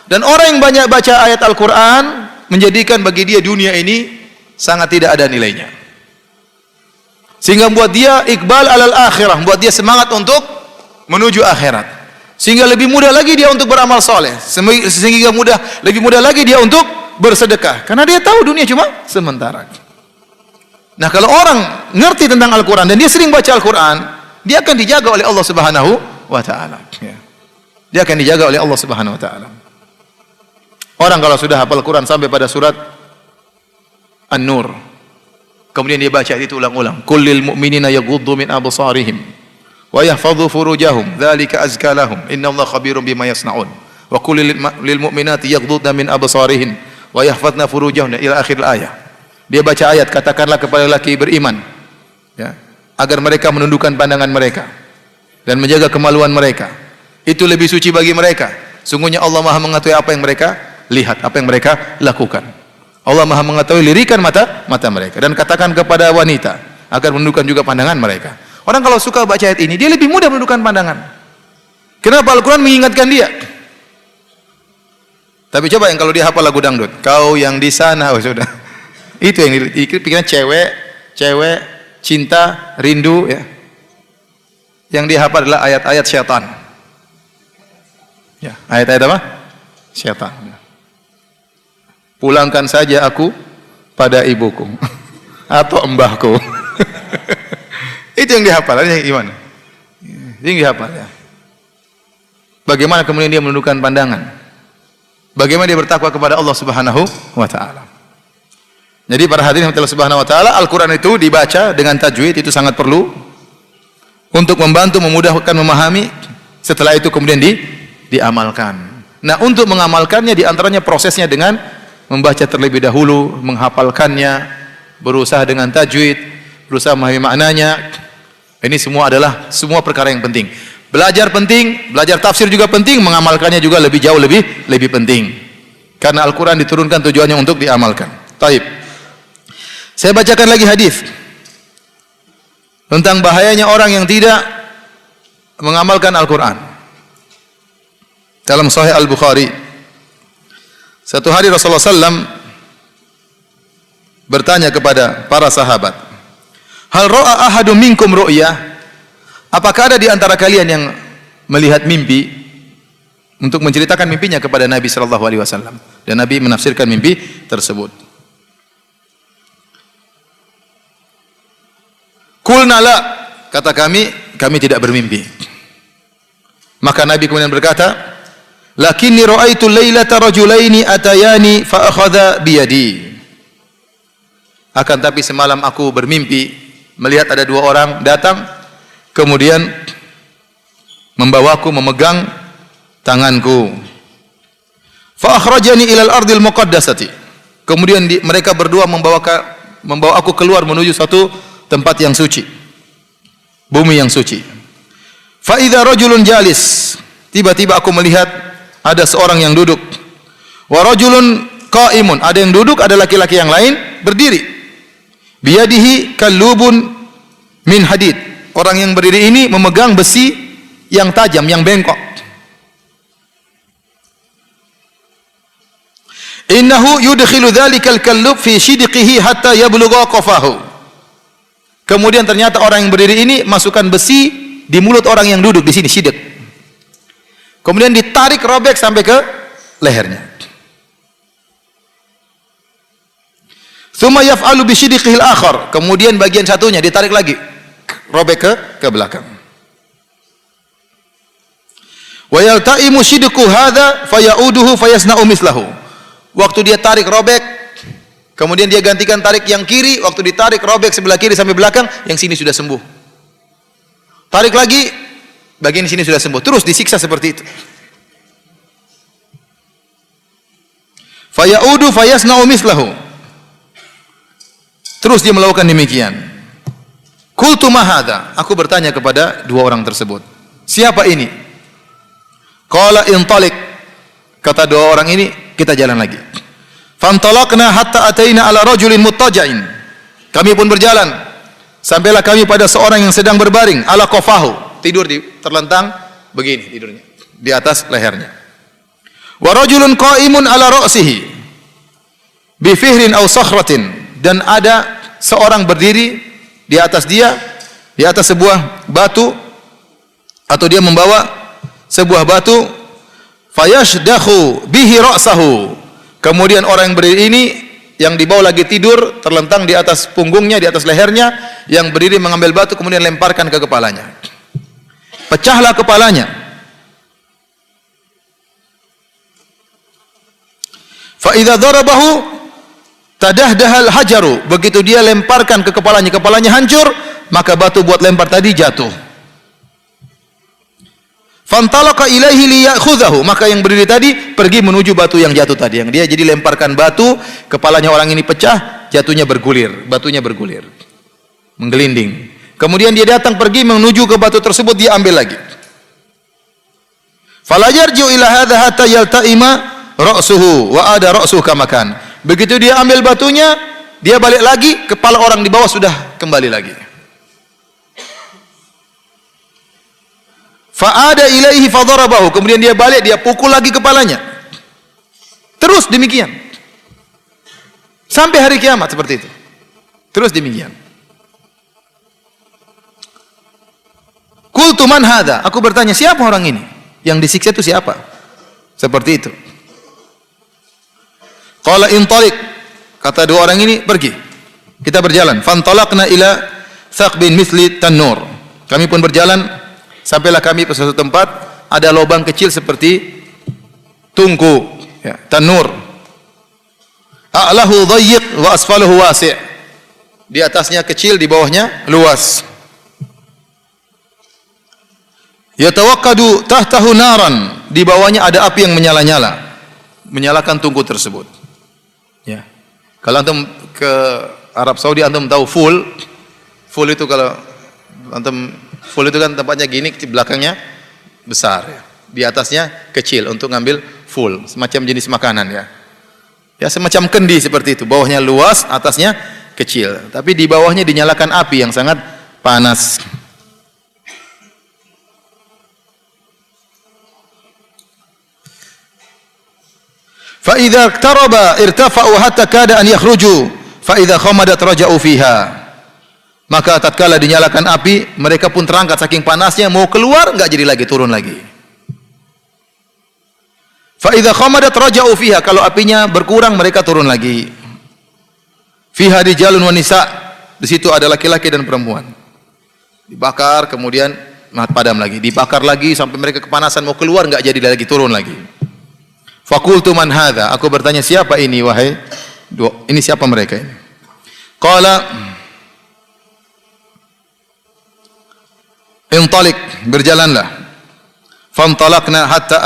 Dan orang yang banyak baca ayat Al-Quran menjadikan bagi dia dunia ini sangat tidak ada nilainya. Sehingga membuat dia iqbal alal akhirah, membuat dia semangat untuk menuju akhirat. Sehingga lebih mudah lagi dia untuk beramal soleh. Sehingga lebih mudah lagi dia untuk bersedekah, karena dia tahu dunia cuma sementara. Nah, kalau orang ngerti tentang Al-Quran dan dia sering baca Al-Quran, dia akan dijaga oleh Allah Subhanahu wa Ta'ala. Dia akan dijaga oleh Allah Subhanahu wa Ta'ala. Orang kalau sudah hafal Al-Quran sampai pada surat An-Nur, kemudian dia baca itu ulang-ulang, kullil mu'minina yaghuddu min absarihim wa yahfadhu furujahum dzalika azka lahum innallaha khabirum bima yasnaun wa kullil mu'minati yaghuddna min absarihin wa yahfadna furujahunna ila akhir ayat. Dia baca ayat, katakanlah kepada laki beriman ya, agar mereka menundukkan pandangan mereka dan menjaga kemaluan mereka. Itu lebih suci bagi mereka. Sungguhnya Allah Maha mengetahui apa yang mereka lihat, apa yang mereka lakukan. Allah Maha mengetahui lirikan mata mereka. Dan katakan kepada wanita agar menundukkan juga pandangan mereka. Orang kalau suka baca ayat ini, dia lebih mudah menundukkan pandangan. Kenapa? Al-Quran mengingatkan dia. Tapi coba yang kalau dia hafal lagu dangdut, kau yang di sana, oh sudah. Itu yang pikiran cewek, cinta, rindu ya. Yang dia hafal adalah ayat-ayat syaitan. Ya, ayat-ayat apa? Syaitan. Pulangkan saja aku pada ibuku atau embahku. Itu yang dihafal, ini gimana? Ini yang dihafal ya. Bagaimana kemudian dia menundukkan pandangan? Bagaimana dia bertakwa kepada Allah Subhanahu wa Ta'ala? Jadi para hadirin Allah Subhanahu wa Ta'ala, Al-Quran itu dibaca dengan tajwid, itu sangat perlu untuk membantu memudahkan memahami. Setelah itu kemudian diamalkan. Nah, untuk mengamalkannya di antaranya prosesnya dengan membaca terlebih dahulu, menghafalkannya, berusaha dengan tajwid, berusaha memahami maknanya. Ini semua adalah semua perkara yang penting. Belajar penting, belajar tafsir juga penting, mengamalkannya juga lebih jauh lebih penting. Karena Al-Qur'an diturunkan tujuannya untuk diamalkan. Taib. Saya bacakan lagi hadis tentang bahayanya orang yang tidak mengamalkan Al-Qur'an. Dalam Sahih Al-Bukhari, satu hari Rasulullah SAW bertanya kepada para sahabat, hal ra'a ahadum minkum ru'yah? Apakah ada di antara kalian yang melihat mimpi? Untuk menceritakan mimpinya kepada Nabi sallallahu alaihi wasallam, dan Nabi menafsirkan mimpi tersebut. Qulna la, kata kami tidak bermimpi. Maka Nabi kemudian berkata, lakinni ra'aitu lailata rajulaini atayani fa akhadha bi yadi. Akan tapi semalam aku bermimpi melihat ada dua orang datang, kemudian membawaku, memegang tanganku. Fa akhrajani ilal ardil muqaddasati. Kemudian mereka berdua membawa aku keluar menuju satu tempat yang suci, bumi yang suci. Fa idza rajulun jalis. Tiba-tiba aku melihat ada seorang yang duduk. Wa rajulun qa'imun. Ada yang duduk, ada laki-laki yang lain berdiri. Biyadihi kallubun min hadid. Orang yang berdiri ini memegang besi yang tajam, yang bengkok. Innahu yudkhilu dhalikal kallub fi shidqihi hatta yablugha qafahu. Kemudian ternyata orang yang berdiri ini masukkan besi di mulut orang yang duduk di sini, sidq. Kemudian ditarik robek sampai ke lehernya. Tsumma yaf'alu bi shidqihi al-akhar. Kemudian bagian satunya ditarik lagi, robek ke belakang. Wa yalta'imu shidqu hadza fayauduhu fayasna'u mislahu. Waktu dia tarik robek, kemudian dia gantikan tarik yang kiri, waktu ditarik robek sebelah kiri sampai belakang, yang sini sudah sembuh. Tarik lagi, bagian sini sudah sembuh. Terus disiksa seperti itu. Fayaudu fayasna'u mislahu. Terus dia melakukan demikian. Qultu ma hadza? Aku bertanya kepada dua orang tersebut, siapa ini? Qala intalik. Kata dua orang ini, kita jalan lagi. Fantalaqna hatta ataina ala rajulin muttaja'in. Kami pun berjalan sampailah kami pada seorang yang sedang berbaring, ala qafahu, tidur terlentang begini tidurnya di atas lehernya. Wa rajulun qa'imun ala ra'sihi bi fihrin aw sakhratin, dan ada seorang berdiri di atas dia, di atas sebuah batu, atau dia membawa sebuah batu. Fayashdakhu bihi ra'sahu. Kemudian orang yang berdiri ini yang dibawa lagi tidur terlentang di atas punggungnya, di atas lehernya, yang berdiri mengambil batu kemudian lemparkan ke kepalanya. Pecahlah kepalanya. Fa idza darabahu tadahdahal hajaru. Begitu dia lemparkan ke kepalanya hancur, maka batu buat lempar tadi jatuh. Fantalaqa ilaihi liya'khudhahu. Maka yang berdiri tadi pergi menuju batu yang jatuh tadi. Yang dia jadi lemparkan batu, kepalanya orang ini pecah, jatuhnya bergulir, batunya bergulir, menggelinding. Kemudian dia datang pergi menuju ke batu tersebut, dia ambil lagi. Fala yarji'u ila hadza hatta yalta'ima ra'suhu wa ada ra'suhu kama kan. Begitu dia ambil batunya, dia balik lagi, kepala orang di bawah sudah kembali lagi. Fa'ada ilaihi fadarabahu. Kemudian dia balik, dia pukul lagi kepalanya. Terus demikian sampai hari kiamat seperti itu. Terus demikian. Qultu man hadza? Aku bertanya, siapa orang ini? Yang disiksa itu siapa? Seperti itu. Qala intaliq. Kata dua orang ini, pergi. Kita berjalan. Fantalaqna ila thaqbin misli tanur. Kami pun berjalan sampailah kami ke suatu tempat, ada lubang kecil seperti tungku, ya, tanur. A'lahu dhayyiq wa asfaluhu wasi'. Di atasnya kecil, di bawahnya luas. Yatawaqqadu tahtahu naran, di bawahnya ada api yang menyala-nyala, menyalakan tungku tersebut. Ya. Kalau antum ke Arab Saudi antum tahu full itu kalau antum full itu kan tempatnya gini, belakangnya besar ya. Di atasnya kecil untuk ngambil full, semacam jenis makanan ya. Ya semacam kendi seperti itu, bawahnya luas, atasnya kecil. Tapi di bawahnya dinyalakan api yang sangat panas. Fa idza iqtaraba irtafa'u hatta kada an yakhruju fa idza khamadat raja'u fiha. Maka tatkala dinyalakan api, mereka pun terangkat saking panasnya, mau keluar enggak jadi lagi, turun lagi. Fa idza khamadat raja'u fiha, kalau apinya berkurang mereka turun lagi. Fiha rijalun wa nisa, di situ ada laki-laki dan perempuan. Dibakar kemudian padam lagi, dibakar lagi sampai mereka kepanasan, mau keluar enggak jadi lagi, turun lagi. Faqultu man hadza, aku bertanya siapa ini wahai ini siapa mereka ini? Qala intalik, berjalanlah. Fantalaqna hatta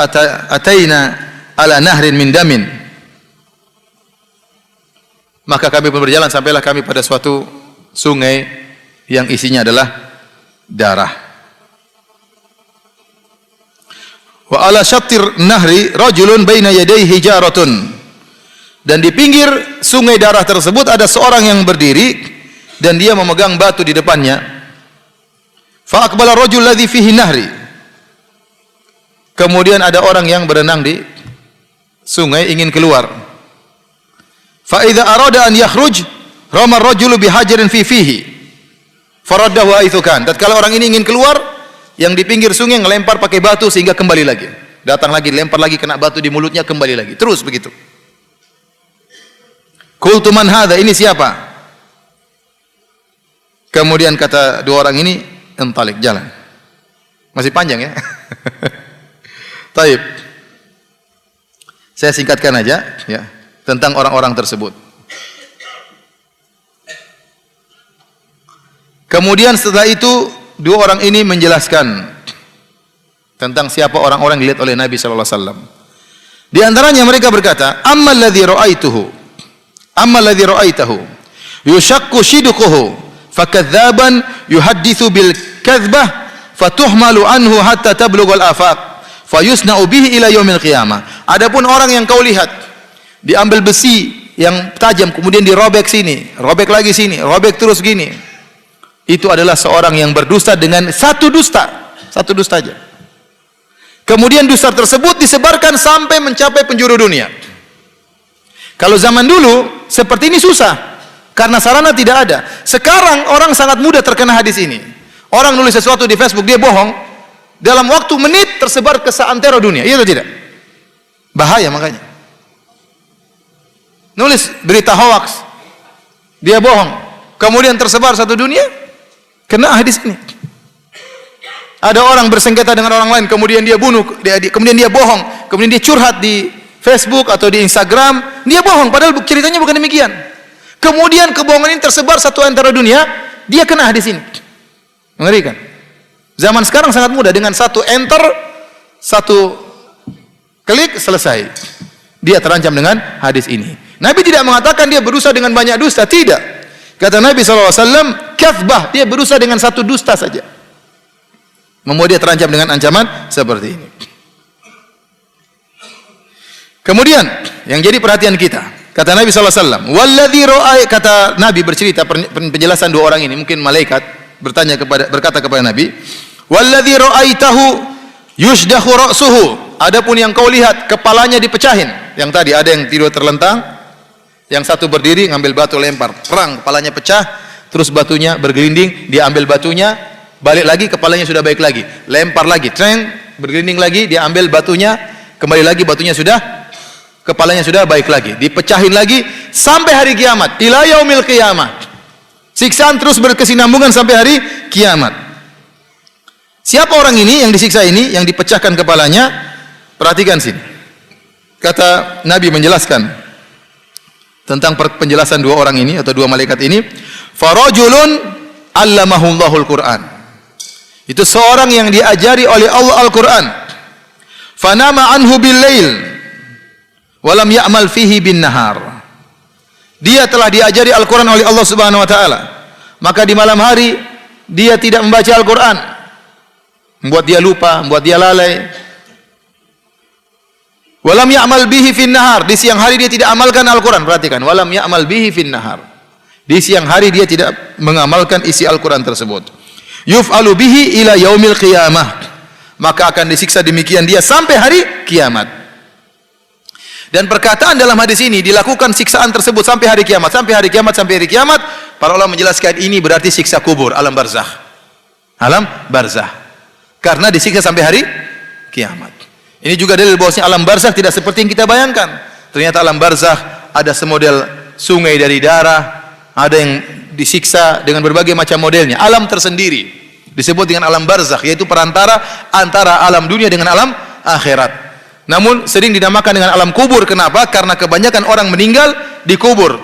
ataina ala nahrin min damin. Maka kami pun berjalan sampailah kami pada suatu sungai yang isinya adalah darah. Wa ala syattir nahri rajulun baina yadayhi hijaratun. Dan di pinggir sungai darah tersebut ada seorang yang berdiri dan dia memegang batu di depannya. Fa aqbala rajul ladzi fihi nahri. Kemudian ada orang yang berenang di sungai ingin keluar. Fa idza arada an yakhruj rama ar-rajulu bihajarin fihi. Faraddahu haitsu kan. Tatkala orang ini ingin keluar, yang di pinggir sungai ngelempar pakai batu sehingga kembali lagi. Datang lagi, lempar lagi, kena batu di mulutnya, kembali lagi. Terus begitu. Qultu man hadza, ini siapa? Kemudian kata dua orang ini, entalik, jalan. Masih panjang ya. Taib. Saya singkatkan aja ya tentang orang-orang tersebut. Kemudian setelah itu dua orang ini menjelaskan tentang siapa orang-orang yang dilihat oleh Nabi sallallahu alaihi wasallam. Di antaranya mereka berkata, "Ammal ladzi ra'aitahu yushaqqu shidquhu fakadzaban yuhadditsu bil kadzbah fatuhmalu anhu hatta tablugha al afaq fayusna'u bihi ila yaumil qiyamah." Adapun orang yang kau lihat diambil besi yang tajam kemudian dirobek sini, robek lagi sini, robek terus gini. Itu adalah seorang yang berdusta dengan satu dusta aja. Kemudian dusta tersebut disebarkan sampai mencapai penjuru dunia. Kalau zaman dulu seperti ini susah karena sarana tidak ada. Sekarang orang sangat mudah terkena hadis ini. Orang nulis sesuatu di Facebook, dia bohong, dalam waktu menit tersebar ke seantero dunia. Iya atau tidak? Bahaya makanya. Nulis berita hoax, dia bohong, kemudian tersebar satu dunia, kena hadis ini. Ada orang bersengketa dengan orang lain, kemudian dia bunuh, kemudian dia bohong, kemudian dia curhat di Facebook atau di Instagram, dia bohong, padahal ceritanya bukan demikian. Kemudian kebohongan ini tersebar satu antara dunia, dia kena hadis ini. Mengerikan. Zaman sekarang sangat mudah, dengan satu enter, satu klik, selesai. Dia terancam dengan hadis ini. Nabi tidak mengatakan dia berusaha dengan banyak dusta, tidak. Kata Nabi SAW, kathbah, dia berusaha dengan satu dusta saja. Membuat dia terancam dengan ancaman seperti ini. Kemudian, yang jadi perhatian kita, kata Nabi SAW, walladzi ra'ai, kata Nabi bercerita, penjelasan dua orang ini, mungkin malaikat berkata kepada Nabi, walladzi ra'aitahu yushdahu ra'suhu, adapun yang kau lihat, kepalanya dipecahin. Yang tadi ada yang tidur terlentang, yang satu berdiri ngambil batu lempar, perang, kepalanya pecah, terus batunya bergelinding, dia ambil batunya, balik lagi, kepalanya sudah baik lagi, lempar lagi, treng, bergelinding lagi, dia ambil batunya, kembali lagi batunya sudah, kepalanya sudah baik lagi, dipecahin lagi sampai hari kiamat, ila yaumil qiyamah. Siksaan terus berkesinambungan sampai hari kiamat. Siapa orang ini yang disiksa ini, yang dipecahkan kepalanya? Perhatikan sini. Kata Nabi menjelaskan tentang penjelasan dua orang ini atau dua malaikat ini, farajulun allamahullahu al-Qur'an Itu seorang yang diajari oleh Allah Al-Quran. Fanama anhu bil lail walam ya'mal fihi bin nahar. Dia telah diajari Al-Quran oleh Allah Subhanahu wa taala, maka di malam hari dia tidak membaca Al-Quran, membuat dia lupa, membuat dia lalai. Walam ya'mal bihi fin nahar, di siang hari dia tidak amalkan Al-Quran. Perhatikan, walam ya'mal bihi fin nahar, di siang hari dia tidak mengamalkan isi Al-Quran tersebut. Yuf'alu bihi ila yaumil qiyamah, maka akan disiksa demikian dia sampai hari kiamat. Dan perkataan dalam hadis ini dilakukan siksaan tersebut sampai hari kiamat, sampai hari kiamat, sampai hari kiamat. Para ulama menjelaskan ini berarti siksa kubur, alam barzakh. Alam barzakh. Karena disiksa sampai hari kiamat. Ini juga dalil bahwasanya alam barzakh tidak seperti yang kita bayangkan. Ternyata alam barzakh ada semodel sungai dari darah, ada yang disiksa dengan berbagai macam modelnya. Alam tersendiri disebut dengan alam barzakh, yaitu perantara antara alam dunia dengan alam akhirat. Namun sering dinamakan dengan alam kubur. Kenapa? Karena kebanyakan orang meninggal dikubur.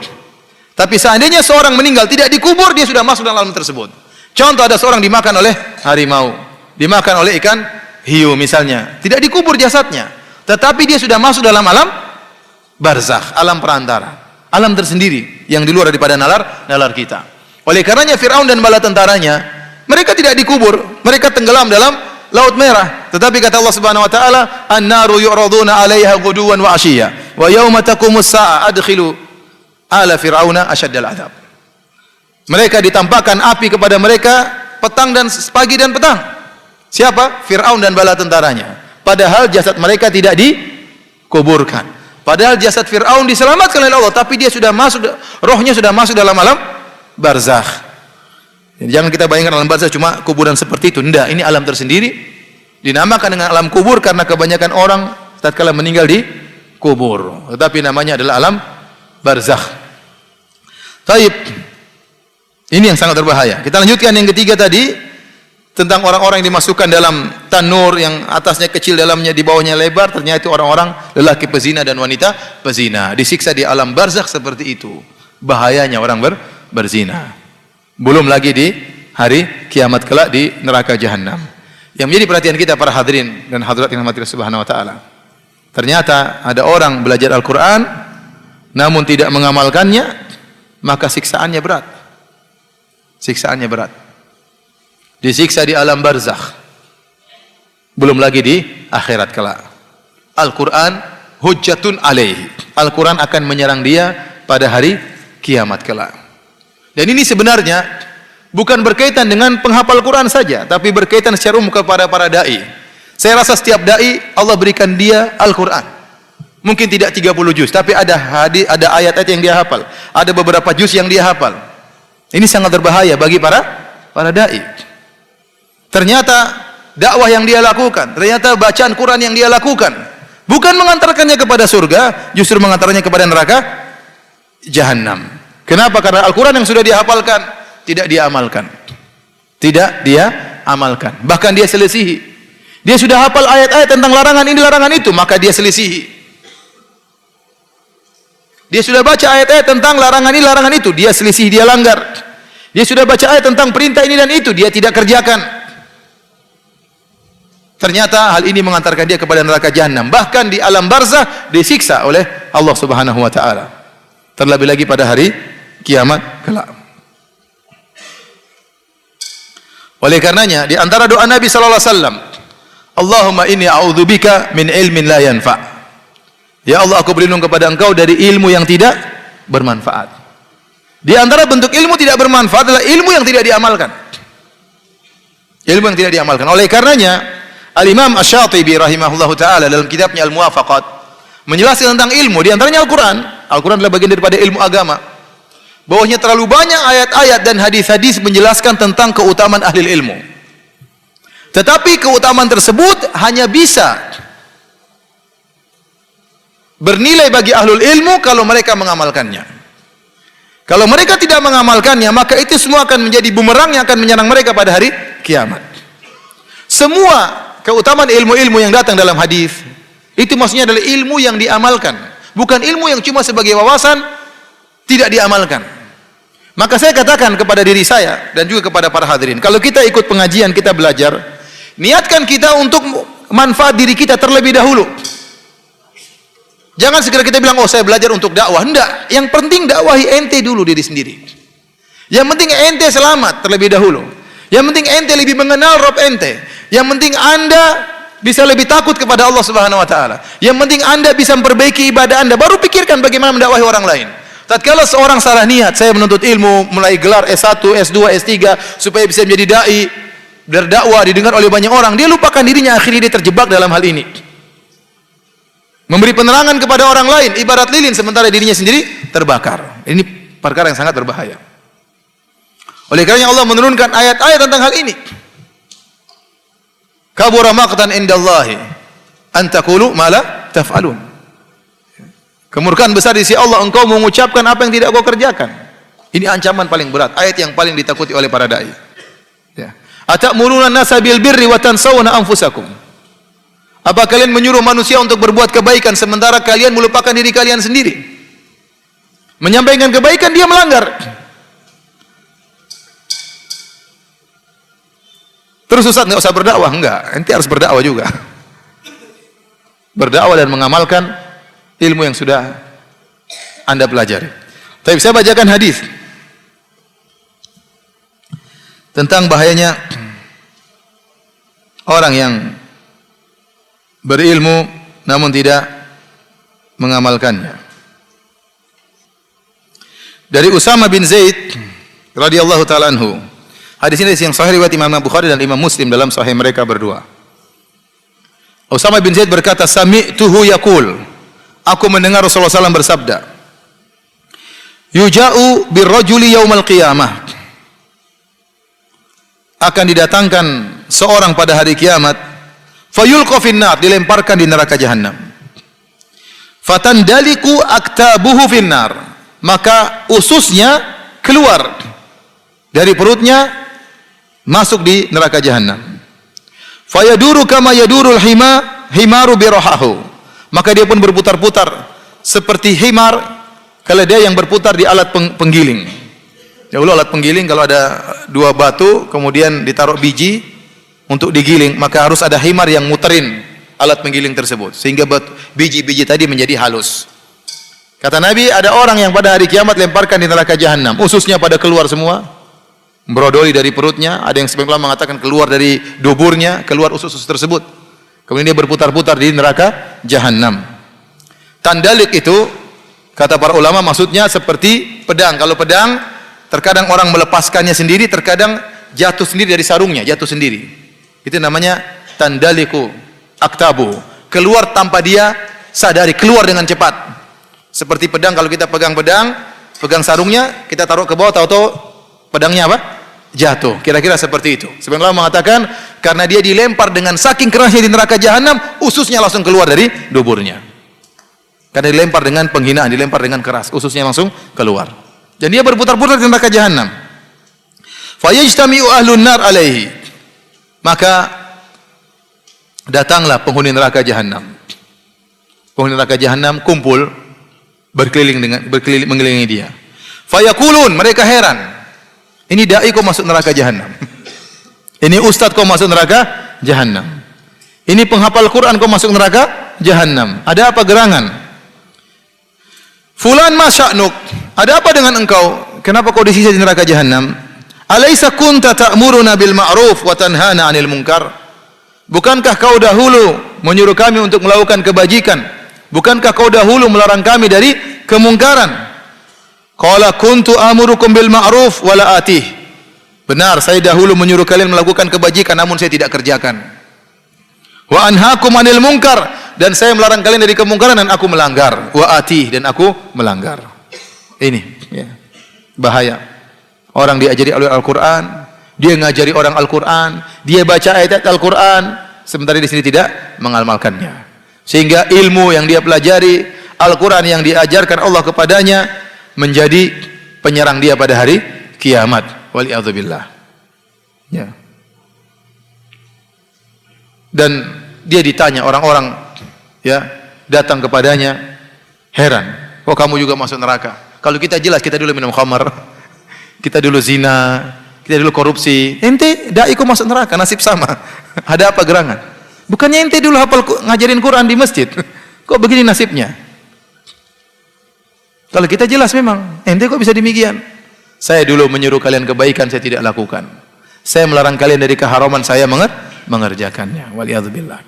Tapi seandainya seorang meninggal tidak dikubur, dia sudah masuk dalam alam tersebut. Contoh, ada seorang dimakan oleh harimau, dimakan oleh ikan hiu misalnya, tidak dikubur jasadnya, tetapi dia sudah masuk dalam alam barzakh, alam perantara, alam tersendiri yang di luar daripada nalar kita. Oleh karenanya Fir'aun dan bala tentaranya, mereka tidak dikubur, mereka tenggelam dalam Laut Merah. Tetapi kata Allah Subhanahu wa taala, "An-naru yu'raduna 'alaiha ghuduwan wa 'ashiyya, wa yauma taqumus sa'a adkhilu ala fir'auna asyaddal 'adzab." Mereka ditampakkan api kepada mereka petang dan pagi dan petang. Siapa? Fir'aun dan bala tentaranya. Padahal jasad mereka tidak dikuburkan. Padahal jasad Fir'aun diselamatkan oleh Allah, tapi dia sudah masuk, rohnya sudah masuk dalam alam barzakh. Jadi jangan kita bayangkan alam barzakh cuma kuburan seperti itu. Tidak, ini alam tersendiri. Dinamakan dengan alam kubur karena kebanyakan orang tatkala meninggal di kubur. Tetapi namanya adalah alam barzakh. Taib. Ini yang sangat berbahaya. Kita lanjutkan yang ketiga tadi, tentang orang-orang yang dimasukkan dalam tanur yang atasnya kecil, dalamnya di bawahnya lebar. Ternyata itu orang-orang lelaki pezina dan wanita pezina. Disiksa di alam barzakh seperti itu. Bahayanya orang berzina. Belum lagi di hari kiamat kelak di neraka jahanam. Yang menjadi perhatian kita para hadirin dan hadirat yang dirahmati Allah Subhanahu wa taala. Ternyata ada orang belajar Al-Qur'an namun tidak mengamalkannya, maka siksaannya berat. Siksaannya berat. Disiksa di alam barzakh. Belum lagi di akhirat kelak. Al-Qur'an hujjatun alaihi. Al-Qur'an akan menyerang dia pada hari kiamat kelak. Dan ini sebenarnya bukan berkaitan dengan penghafal Quran saja, tapi berkaitan secara umum kepada para dai. Saya rasa setiap dai Allah berikan dia Al-Qur'an. Mungkin tidak 30 juz, tapi ada ayat-ayat yang dia hafal, ada beberapa juz yang dia hafal. Ini sangat berbahaya bagi para dai. Ternyata dakwah yang dia lakukan, ternyata bacaan Quran yang dia lakukan bukan mengantarkannya kepada surga, justru mengantarkannya kepada neraka jahanam. Kenapa? Karena Al-Quran yang sudah dihafalkan tidak dia amalkan. Tidak dia amalkan. Bahkan dia selisihi. Dia sudah hafal ayat-ayat tentang larangan ini, larangan itu, maka dia selisihi. Dia sudah baca ayat-ayat tentang larangan ini, larangan itu, dia selisih, dia langgar. Dia sudah baca ayat tentang perintah ini dan itu, dia tidak kerjakan. Ternyata hal ini mengantarkan dia kepada neraka jahanam. Bahkan di alam barzakh disiksa oleh Allah Subhanahu wa taala. Terlebih lagi pada hari kiamat kelak. Oleh karenanya di antara doa Nabi sallallahu alaihi wasallam, Allahumma inni a'udzubika min ilmin la yanfa. Ya Allah, aku berlindung kepada Engkau dari ilmu yang tidak bermanfaat. Di antara bentuk ilmu tidak bermanfaat adalah ilmu yang tidak diamalkan. Ilmu yang tidak diamalkan. Oleh karenanya Al-Imam Asy-Syatibi rahimahullahu taala dalam kitabnya Al-Muwafaqat menjelaskan tentang ilmu, di antaranya Al-Qur'an. Al-Qur'an adalah bagian daripada ilmu agama. Bahwasanya terlalu banyak ayat-ayat dan hadis-hadis menjelaskan tentang keutamaan ahli ilmu. Tetapi keutamaan tersebut hanya bisa bernilai bagi ahlul ilmu kalau mereka mengamalkannya. Kalau mereka tidak mengamalkannya, maka itu semua akan menjadi bumerang yang akan menyerang mereka pada hari kiamat. Semua keutamaan ilmu-ilmu yang datang dalam hadis itu maksudnya adalah ilmu yang diamalkan, bukan ilmu yang cuma sebagai wawasan tidak diamalkan. Maka saya katakan kepada diri saya dan juga kepada para hadirin, kalau kita ikut pengajian, kita belajar, niatkan kita untuk manfaat diri kita terlebih dahulu. Jangan segera kita bilang, oh saya belajar untuk dakwah. Enggak, yang penting dakwahi ente dulu diri sendiri. Yang penting ente selamat terlebih dahulu. Yang penting ente lebih mengenal Rabb ente. Yang penting Anda bisa lebih takut kepada Allah Subhanahu wa taala. Yang penting Anda bisa memperbaiki ibadah Anda, baru pikirkan bagaimana mendakwahi orang lain. Tatkala seorang salah niat, saya menuntut ilmu, mulai gelar S1, S2, S3 supaya bisa menjadi dai, berdakwah, didengar oleh banyak orang, dia lupakan dirinya, akhirnya dia terjebak dalam hal ini. Memberi penerangan kepada orang lain ibarat lilin sementara dirinya sendiri terbakar. Ini perkara yang sangat berbahaya. Oleh karena Allah menurunkan ayat-ayat tentang hal ini. Kabura maqtan indallahi an taqulu ma la taf'alun. Kemurkaan besar di sisi Allah engkau mengucapkan apa yang tidak kau kerjakan. Ini ancaman paling berat, ayat yang paling ditakuti oleh para dai. Ya. Atamuruna an-nasa bil birri wa tansawna anfusakum. Apa kalian menyuruh manusia untuk berbuat kebaikan sementara kalian melupakan diri kalian sendiri? Menyampaikan kebaikan dia melanggar. Terus Ustaz enggak usah berdakwah? Enggak, ente harus berdakwah juga. Berdakwah dan mengamalkan ilmu yang sudah Anda pelajari. Tapi saya bacakan hadis tentang bahayanya orang yang berilmu namun tidak mengamalkannya. Dari Usama bin Zaid radhiyallahu taala anhu. Hadis ini yang sahih riwayat Imam Bukhari dan Imam Muslim dalam sahih mereka berdua. Usama bin Zaid berkata, "Sami'tuhu yaqul." Aku mendengar Rasulullah SAW bersabda, "Yuja'u birrajuli yaumal qiyamah." Akan didatangkan seorang pada hari kiamat, fayulqa finnar, dilemparkan di neraka jahanam. Fatandaliku aktabuhu finnar, maka ususnya keluar dari perutnya masuk di neraka jahanam. Fayaduru kama yadurul himaru birahahu, maka dia pun berputar-putar seperti himar keledai yang berputar di alat penggiling. Dahulu alat penggiling kalau ada dua batu kemudian ditaruh biji untuk digiling, maka harus ada himar yang muterin alat penggiling tersebut sehingga biji-biji tadi menjadi halus. Kata Nabi, ada orang yang pada hari kiamat lemparkan di neraka jahanam, ususnya pada keluar semua, berodoli dari perutnya, ada yang sebagian ulama mengatakan keluar dari duburnya, keluar usus-usus tersebut. Kemudian dia berputar-putar di neraka jahanam. Tandalik itu kata para ulama maksudnya seperti pedang. Kalau pedang terkadang orang melepaskannya sendiri, terkadang jatuh sendiri dari sarungnya, jatuh sendiri. Itu namanya tandaliku aktabu. Keluar tanpa dia sadari, keluar dengan cepat. Seperti pedang, kalau kita pegang pedang, pegang sarungnya, kita taruh ke bawah, tahu-tahu pedangnya apa? Jatuh. Kira-kira seperti itu. Sebenarnya mengatakan karena dia dilempar dengan saking kerasnya di neraka jahanam, ususnya langsung keluar dari duburnya. Karena dilempar dengan penghinaan, dilempar dengan keras, ususnya langsung keluar. Dan dia berputar-putar di neraka jahanam. Fayajtami'u ahlun nar alaihi. Maka datanglah penghuni neraka jahanam. Penghuni neraka jahanam kumpul berkeliling mengelilingi dia. Fayaqulun, mereka heran. Ini dai kok masuk neraka jahanam. Ini ustaz kok masuk neraka jahanam. Ini penghafal Quran kok masuk neraka jahanam. Ada apa gerangan? Fulan ma sya'nuk? Ada apa dengan engkau? Kenapa kau disisa di neraka jahanam? Alaisa kunta ta'muruna bil ma'ruf wa tanhana 'anil munkar? Bukankah kau dahulu menyuruh kami untuk melakukan kebajikan? Bukankah kau dahulu melarang kami dari kemungkaran? Qala kuntu amurukum bil ma'ruf wala atih. Benar, saya dahulu menyuruh kalian melakukan kebajikan namun saya tidak kerjakan. Wa anhaakum 'anil munkar, dan saya melarang kalian dari kemungkaran dan aku melanggar. Wa atih, dan aku melanggar. Ini ya, bahaya. Orang diajari oleh Al-Qur'an, dia ngajari orang Al-Qur'an, dia baca ayat Al-Qur'an, sementara di sini tidak mengamalkannya. Sehingga ilmu yang dia pelajari, Al-Qur'an yang diajarkan Allah kepadanya menjadi penyerang dia pada hari kiamat. Waliyadzubillah. Ya. Dan dia ditanya orang-orang ya datang kepadanya heran, kok kamu juga masuk neraka? Kalau kita jelas kita dulu minum khamar, kita dulu zina, kita dulu korupsi. Ente dai kok masuk neraka, nasib sama. Ada apa gerangan? Bukannya ente dulu hafal ngajarin Quran di masjid. Kok begini nasibnya? Kalau kita jelas memang, ente kok bisa demikian? Saya dulu menyuruh kalian kebaikan, saya tidak lakukan. Saya melarang kalian dari keharaman, saya mengerjakannya. Waliyadzubillah.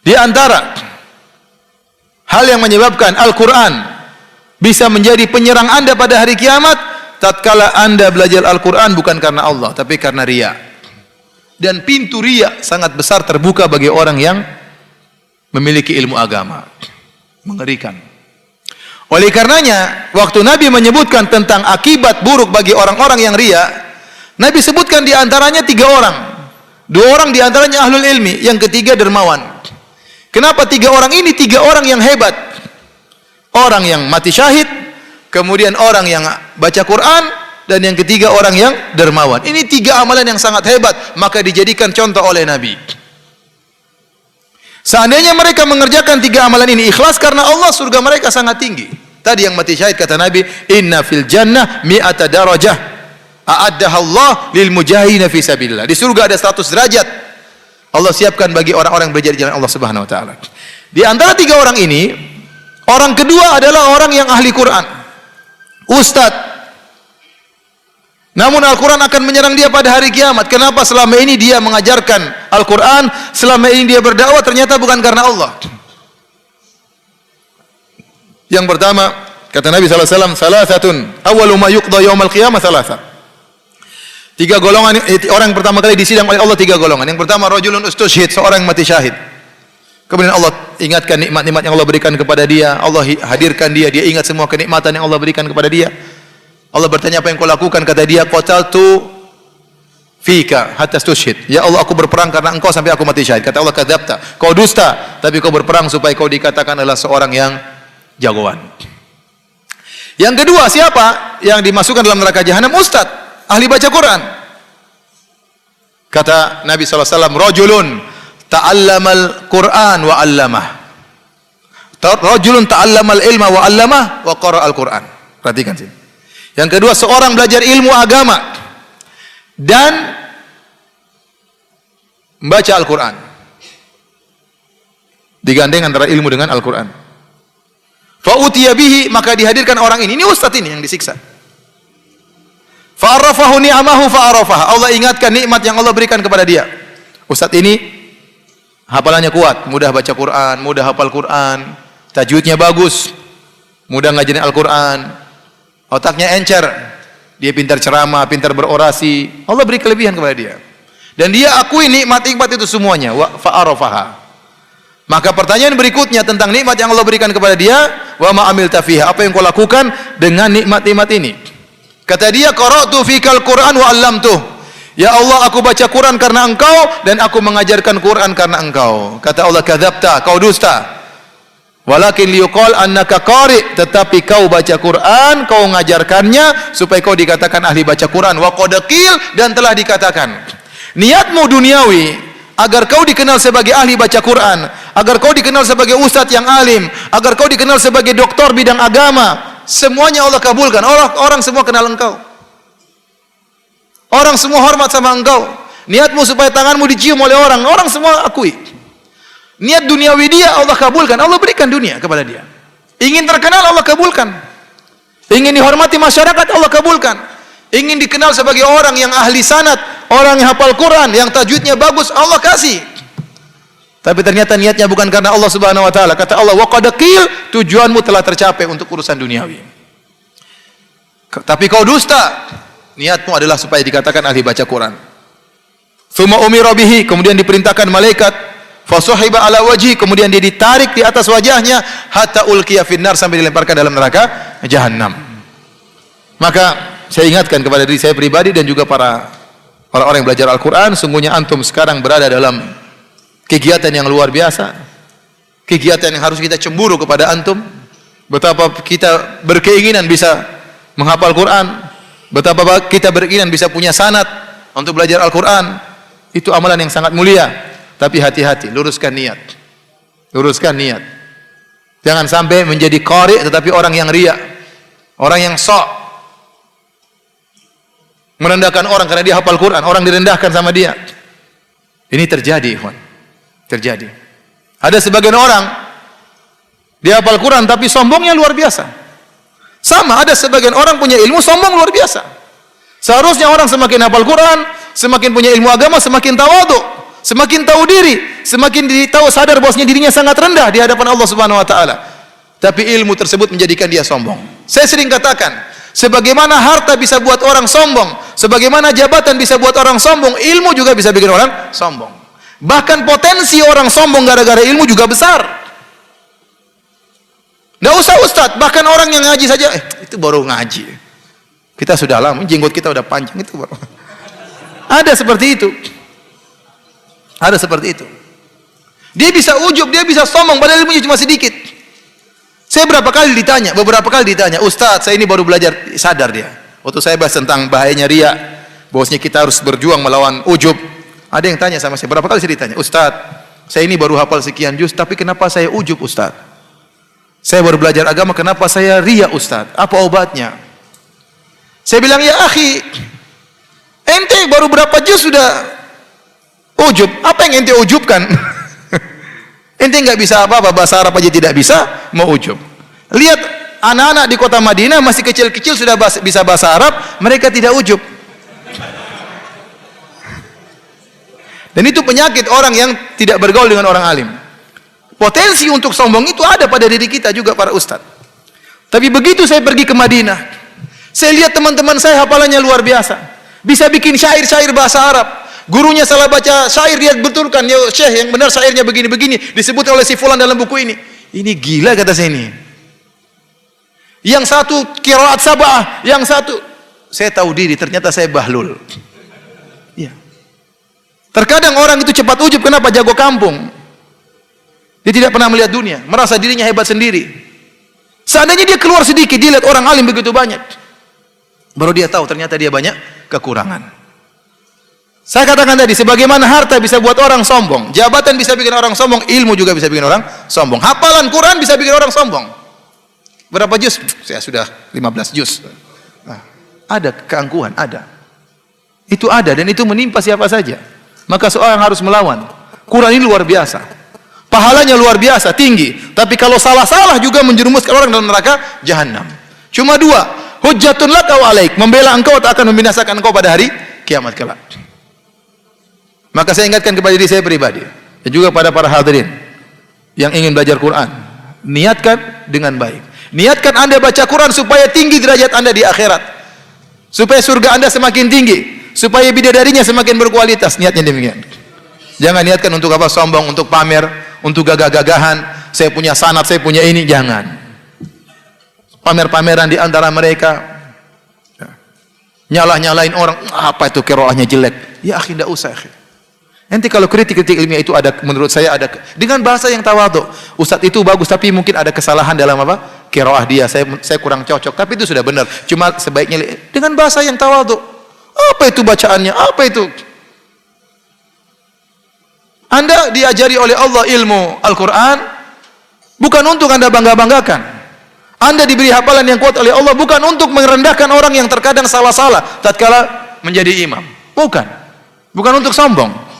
Di antara hal yang menyebabkan Al-Quran bisa menjadi penyerang anda pada hari kiamat, tatkala anda belajar Al-Quran bukan karena Allah, tapi karena riya. Dan pintu riya sangat besar terbuka bagi orang yang memiliki ilmu agama. Mengerikan. Oleh karenanya, waktu Nabi menyebutkan tentang akibat buruk bagi orang-orang yang riya, Nabi sebutkan di antaranya 3 orang. 2 orang di antaranya ahlul ilmi, yang ketiga dermawan. Kenapa 3 orang ini 3 orang yang hebat? Orang yang mati syahid, kemudian orang yang baca Quran, dan yang ketiga orang yang dermawan. Ini 3 amalan yang sangat hebat, maka dijadikan contoh oleh Nabi. Seandainya mereka mengerjakan 3 amalan ini ikhlas karena Allah, surga mereka sangat tinggi. Tadi yang mati syahid kata Nabi, inna fil jannah mi'ata darajah a'addaha Allah lil mujahidin fi sabilillah. Di surga ada 100 derajat Allah siapkan bagi orang-orang yang berjihad di jalan Allah Subhanahu wa taala. Di antara 3 orang ini, orang kedua adalah orang yang ahli Quran, ustadz. Namun Al-Quran akan menyerang dia pada hari kiamat. Kenapa? Selama ini dia mengajarkan Al-Quran, selama ini dia berdakwah, ternyata bukan karena Allah. Yang pertama, kata Nabi SAW, salasatun awwalu ma yuqda yaumal qiyamah salasah. 3 golongan, orang yang pertama kali disidang oleh Allah 3 golongan. Yang pertama, rajulun ustushhid, seorang yang mati syahid. Kemudian Allah ingatkan nikmat-nikmat yang Allah berikan kepada dia, Allah hadirkan dia, dia ingat semua kenikmatan yang Allah berikan kepada dia. Allah bertanya, apa yang kau lakukan? Kata dia, qataltu fika hatta stushhid. Ya Allah, aku berperang karena engkau sampai aku mati syahid. Kata Allah, kadzabta, kau dusta, tapi kau berperang supaya kau dikatakan adalah seorang yang jagoan. Yang kedua, siapa yang dimasukkan dalam neraka jahanam? Ustaz, ahli baca Quran. Kata Nabi SAW, rajulun ta'allamal Quran wa 'allamah. Rajulun ta'allamal ilma wa 'allamah wa qara'al Quran. Perhatikan sini. Yang kedua, seorang belajar ilmu agama dan membaca Al-Quran. Digandeng antara ilmu dengan Al-Quran. Fa'utiya bihi, maka dihadirkan orang ini. Ini ustaz ini yang disiksa. Fa'arafahu ni'amahu fa'arafaha. Allah ingatkan nikmat yang Allah berikan kepada dia. Ustaz ini hafalannya kuat, mudah baca Quran, mudah hafal Quran, tajwidnya bagus, mudah ngajarin Al-Quran, otaknya encer, dia pintar ceramah, pintar berorasi. Allah beri kelebihan kepada dia. Dan dia akui nikmat-nikmat itu semuanya. Wa fa'arafaha. Maka pertanyaan berikutnya tentang nikmat yang Allah berikan kepada dia, wa ma amilta fiha, apa yang kau lakukan dengan nikmat-nikmat ini? Kata dia, qara'tu fikal Qur'an wa 'allamtuh. Ya Allah, aku baca Quran karena engkau dan aku mengajarkan Quran karena engkau. Kata Allah, kadzabta, kau dusta. Walakin liyuqal annaka qari, tetapi kau baca Quran, kau mengajarkannya supaya kau dikatakan ahli baca Quran. Wa qad qil, dan telah dikatakan. Niatmu duniawi agar kau dikenal sebagai ahli baca Quran, agar kau dikenal sebagai ustadz yang alim, agar kau dikenal sebagai doktor bidang agama, semuanya Allah kabulkan. Orang semua kenal engkau. Orang semua hormat sama engkau. Niatmu supaya tanganmu dicium oleh orang, orang semua akui. Niat duniawi dia Allah kabulkan, Allah berikan dunia kepada dia. Ingin terkenal Allah kabulkan. Ingin dihormati masyarakat Allah kabulkan. Ingin dikenal sebagai orang yang ahli sanad, orang yang hafal Quran, yang tajwidnya bagus, Allah kasih. Tapi ternyata niatnya bukan karena Allah Subhanahu wa taala. Kata Allah, wa qad qil, tujuanmu telah tercapai untuk urusan duniawi. Tapi kau dusta. Niatmu adalah supaya dikatakan ahli baca Quran. Tsumma umira bihi, kemudian diperintahkan malaikat, fasuhiba ala wajhi, kemudian dia ditarik di atas wajahnya hatta ulqiya finnar, sampai dilemparkan dalam neraka jahanam. Maka saya ingatkan kepada diri saya pribadi dan juga para orang-orang yang belajar Al-Quran, sungguhnya antum sekarang berada dalam kegiatan yang luar biasa, kegiatan yang harus kita cemburu kepada antum. Betapa kita berkeinginan bisa menghafal Quran, betapa kita berkeinginan bisa punya sanad untuk belajar Al-Quran. Itu amalan yang sangat mulia. Tapi hati-hati, luruskan niat. Luruskan niat. Jangan sampai menjadi qari tetapi orang yang riya, orang yang sok, Merendahkan orang karena dia hafal Quran, orang direndahkan sama dia. Ini terjadi, ikhwan. Terjadi. Ada sebagian orang dia hafal Quran tapi sombongnya luar biasa. Sama, ada sebagian orang punya ilmu sombong luar biasa. Seharusnya orang semakin hafal Quran, semakin punya ilmu agama, semakin tawadhu, semakin tahu diri, semakin tahu sadar bahwasanya dirinya sangat rendah di hadapan Allah Subhanahu wa taala. Tapi ilmu tersebut menjadikan dia sombong. Saya sering katakan, sebagaimana harta bisa buat orang sombong, sebagaimana jabatan bisa buat orang sombong, ilmu juga bisa bikin orang sombong. Bahkan potensi orang sombong gara-gara ilmu juga besar. Nggak usah ustadz, bahkan orang yang ngaji saja, itu baru ngaji. Kita sudah lama, jenggot kita udah panjang, itu baru. Ada seperti itu. Ada seperti itu. Dia bisa ujub, dia bisa sombong, padahal ilmunya cuma sedikit. Saya beberapa kali ditanya, Ustadz, saya ini baru belajar, sadar dia. Waktu saya bahas tentang bahayanya riya, bahwasanya kita harus berjuang melawan ujub. Ada yang tanya sama saya, berapa kali saya ditanya, Ustadz, saya ini baru hafal sekian juz, tapi kenapa saya ujub, Ustadz? Saya baru belajar agama, kenapa saya riya, Ustadz? Apa obatnya? Saya bilang, ya akhi, ente baru berapa juz sudah ujub? Apa yang ente ujubkan? Ente nggak bisa apa-apa, bahasa Arab aja tidak bisa, mau ujub. Lihat anak-anak di kota Madinah masih kecil-kecil sudah bisa bahasa Arab, mereka tidak ujub. Dan itu penyakit orang yang tidak bergaul dengan orang alim. Potensi untuk sombong itu ada pada diri kita juga para ustadz. Tapi begitu saya pergi ke Madinah, saya lihat teman-teman saya hafalannya luar biasa. Bisa bikin syair-syair bahasa Arab. Gurunya salah baca syair, dia betulkan, ya Syekh yang benar syairnya begini-begini, disebut oleh si fulan dalam buku ini. Ini gila kata saya ini. Yang satu qiraat sab'ah, yang satu, saya tahu diri, ternyata saya bahlul. Ya. Terkadang orang itu cepat ujub, kenapa? Jago kampung. Dia tidak pernah melihat dunia, merasa dirinya hebat sendiri. Seandainya dia keluar sedikit, dia lihat orang alim begitu banyak, baru dia tahu ternyata dia banyak kekurangan. Saya katakan tadi, sebagaimana harta bisa buat orang sombong, jabatan bisa bikin orang sombong, ilmu juga bisa bikin orang sombong. Hafalan Quran bisa bikin orang sombong. Berapa juz? Saya sudah 15 juz. Nah, ada keangkuhan, ada. Itu ada, dan itu menimpa siapa saja. Maka seorang harus melawan. Quran ini luar biasa. Pahalanya luar biasa, tinggi. Tapi kalau salah-salah juga menjerumuskan orang dalam neraka Jahannam. Cuma dua, hujjatun laka wa alaik, membela engkau atau akan membinasakan engkau pada hari kiamat kelak. Maka saya ingatkan kepada diri saya pribadi dan juga pada para hadirin yang ingin belajar Quran, niatkan dengan baik. Niatkan Anda baca Quran supaya tinggi derajat Anda di akhirat, supaya surga Anda semakin tinggi, supaya bidadarinya semakin berkualitas. Niatnya demikian. Jangan niatkan untuk apa? Sombong, untuk pamer, untuk gagah-gagahan. Saya punya sanad, saya punya ini. Jangan. Pamer-pameran di antara mereka, nyalah-nyalain orang. Apa itu qiraahnya jelek? Ya akhi, tidak usah akhi. Nanti kalau kritik-kritik ilmiah itu ada, menurut saya ada dengan bahasa yang tawadhu. Ustadz itu bagus tapi mungkin ada kesalahan dalam apa? Qiraah dia. Saya kurang cocok. Tapi itu sudah benar. Cuma sebaiknya dengan bahasa yang tawadhu. Apa itu bacaannya? Apa itu? Anda diajari oleh Allah ilmu Al-Quran bukan untuk Anda bangga-banggakan. Anda diberi hafalan yang kuat oleh Allah bukan untuk merendahkan orang yang terkadang salah-salah tatkala menjadi imam. Bukan. Bukan untuk sombong.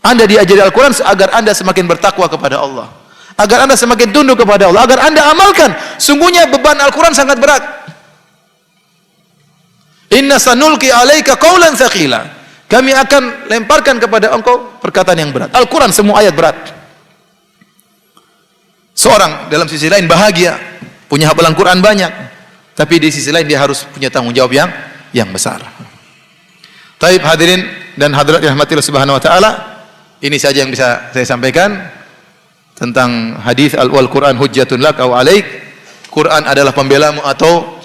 Anda diajari Al-Quran agar Anda semakin bertakwa kepada Allah, agar Anda semakin tunduk kepada Allah, agar Anda amalkan. Sungguhnya beban Al-Quran sangat berat. Inna sanulqi alaika qawlan tsaqila. Kami akan lemparkan kepada engkau perkataan yang berat. Al-Quran semua ayat berat. Seorang dalam sisi lain bahagia, punya hafalan Quran banyak, tapi di sisi lain dia harus punya tanggung jawab yang besar. Taib hadirin dan hadirat yang dirahmati Allah Subhanahu wa taala, ini saja yang bisa saya sampaikan tentang hadis Al-Quran hujjatun lak aw alaik. Quran adalah pembelamu atau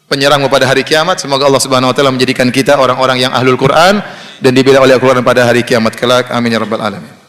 penyerangmu pada hari kiamat. Semoga Allah Subhanahu wa taala menjadikan kita orang-orang yang ahlul Quran dan dibela oleh Al-Quran pada hari kiamat kelak. Amin ya rabbal alamin.